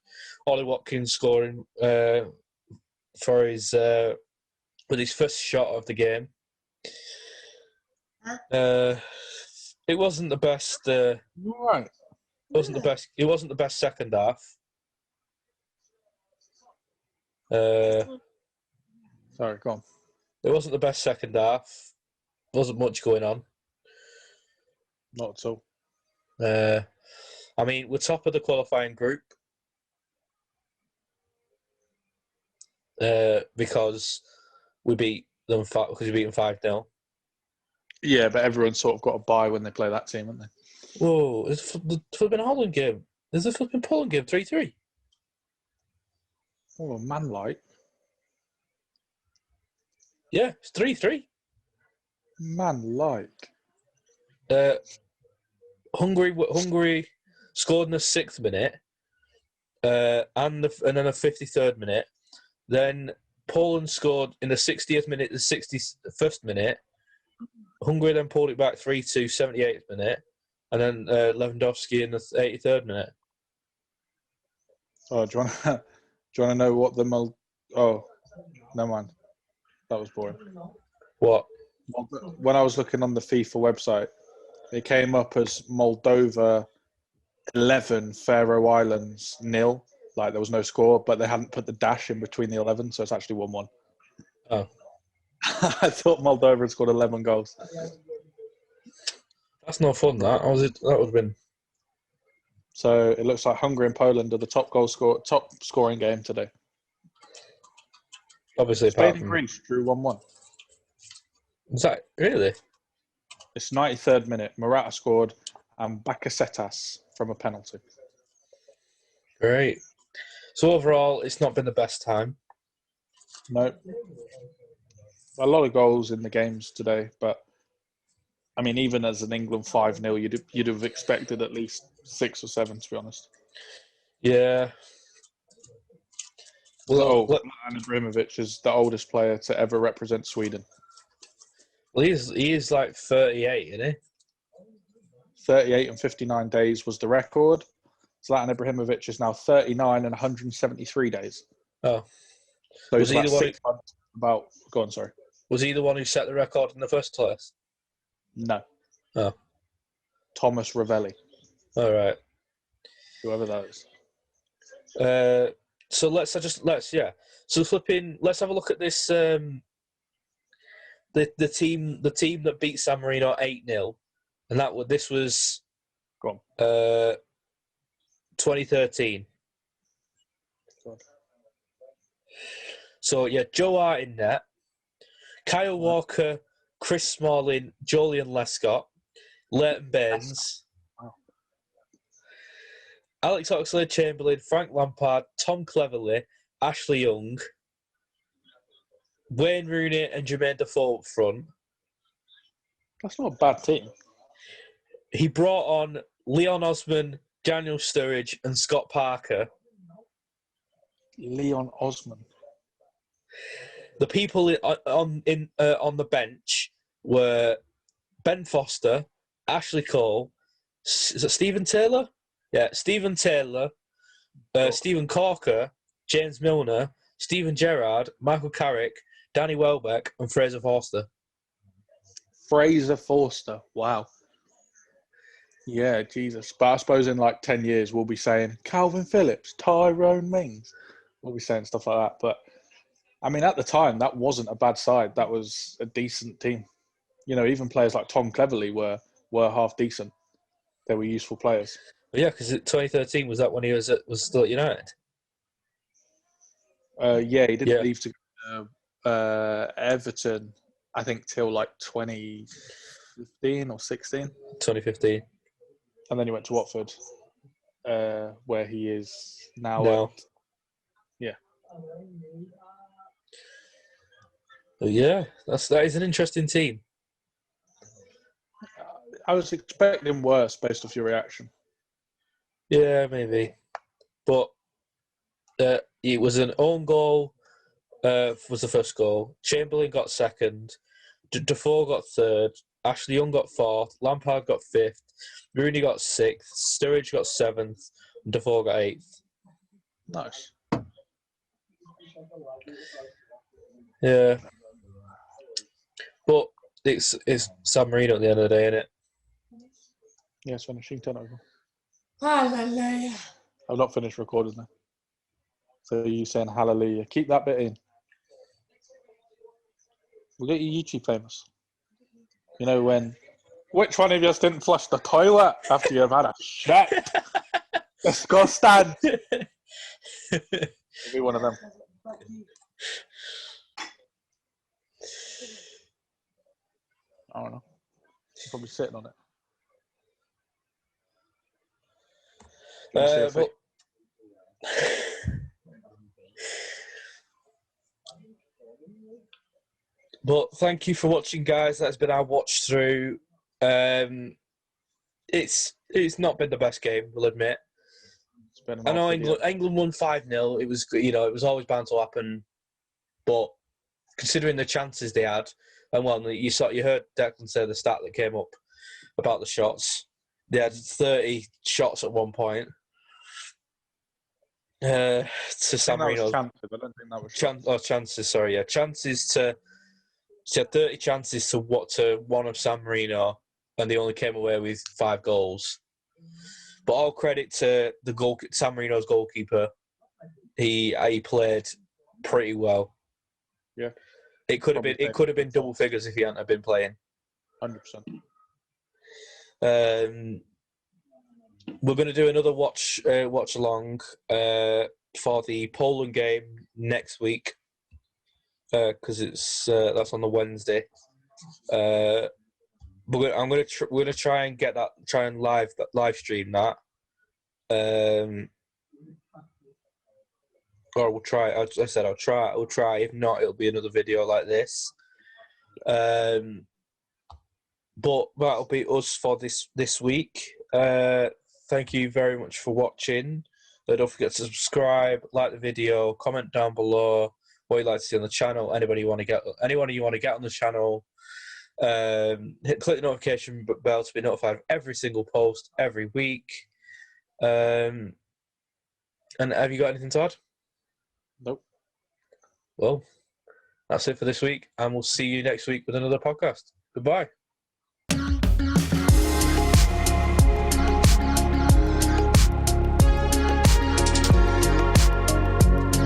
Ollie Watkins scoring for his with his first shot of the game. It wasn't the best. Right. Wasn't the best. It wasn't the best second half. Sorry, go on. It wasn't the best second half. Wasn't much going on. Not at all. I mean, we're top of the qualifying group because we beat them. Because we beat them 5-0. Yeah, but everyone's sort of got a bye when they play that team, haven't they? Whoa! It's the flipping Holland game. There's a flipping Poland game 3-3. Oh, man, like. Yeah, it's 3-3. Man, like. Hungary scored in the 6th minute, and then the 53rd minute. Then Poland scored in the 60th minute, the 61st minute. Hungary then pulled it back 3-2, 78th minute, and then Lewandowski in the 83rd minute. Oh, do you want to know what the Oh, never mind. That was boring. What? When I was looking on the FIFA website, it came up as Moldova 11, Faroe Islands 0. Like there was no score, but they hadn't put the dash in between the 11, so it's actually 1-1. Oh. I thought Moldova had scored 11 goals. That's no fun, that. That would have been... So it looks like Hungary and Poland are the top scoring game today. Obviously, Spain and Greece drew 1-1. Is that really? It's 93rd minute. Morata scored and Bakasetas from a penalty. Great. So overall, it's not been the best time. No. A lot of goals in the games today, but I mean, even as an England 5-0, you'd have expected at least 6 or 7, to be honest. Yeah. Well, Zlatan Ibrahimovic is the oldest player to ever represent Sweden. well, he is like 38, isn't he? 38 and 59 days was the record. Zlatan Ibrahimovic is now 39 and 173 days. Oh. So Was he's he about the one 6 months. Go on, sorry. Was he the one who set the record in the first place? No. Oh. Thomas Ravelli, All right. whoever that is. So let's have a look at this. The team that beat San Marino 8-0, and this was Go on. 2013. God. So yeah, Joe Hart in net, Kyle Walker, Chris Smalling, Julian Lescott, Leighton Baines, Wow. Alex Oxlade-Chamberlain, Frank Lampard, Tom Cleverley, Ashley Young, Wayne Rooney, and Jermaine Defoe up front. That's not a bad team. He brought on Leon Osman, Daniel Sturridge, and Scott Parker. Leon Osman. The people on the bench were Ben Foster, Ashley Cole, is it Stephen Taylor? Yeah, Stephen Taylor, Stephen Corker, James Milner, Stephen Gerrard, Michael Carrick, Danny Welbeck, and Fraser Forster. Fraser Forster. Wow. Yeah, Jesus. But I suppose in like 10 years, we'll be saying Calvin Phillips, Tyrone Mings. We'll be saying stuff like that. But, I mean, at the time, that wasn't a bad side. That was a decent team. You know, even players like Tom Cleverley were half decent. They were useful players. But yeah, because 2013 was that when he was still at United. Yeah, he didn't leave to go to Everton, I think, till like 2015 or 16. 2015. And then he went to Watford, where he is now. No. Yeah. But yeah, that is an interesting team. I was expecting worse based off your reaction. Yeah, maybe. But it was an own goal, was the first goal. Chamberlain got second. Defoe got third. Ashley Young got fourth. Lampard got fifth. Rooney got sixth. Sturridge got seventh. And Defoe got eighth. Nice. Yeah. But it's San Marino at the end of the day, isn't it? Yeah, it's finishing. Turn over. Hallelujah. I've not finished recording now. So you saying hallelujah. Keep that bit in. We'll get you YouTube famous. You know when... Which one of you didn't flush the toilet after you've had a shit? Disgusting. Be one of them. I don't know. You're probably sitting on it. But thank you for watching, guys. That's been our watch through. It's not been the best game, we'll admit. I know England won 5-0. It was, it was always bound to happen. But considering the chances they had, and you heard Declan say the stat that came up about the shots. They had 30 shots at one point. To San Marino. Chances. I don't think that was chances. Sorry, yeah, chances to. She had 30 chances to one of San Marino, and they only came away with 5 goals. But all credit to San Marino's goalkeeper. He played pretty well. Yeah, it could have been double figures if he hadn't have been playing. 100%. We're going to do another watch along for the Poland game next week because that's on the Wednesday. I'm going to try and get that, live stream that, or we'll try. I said I'll try. If not, it'll be another video like this. But that'll be us for this week. Thank you very much for watching. Don't forget to subscribe, like the video, comment down below what you'd like to see on the channel. Anyone you want to get on the channel. Click the notification bell to be notified of every single post every week. And have you got anything to add? Nope. Well, that's it for this week, and we'll see you next week with another podcast. Goodbye.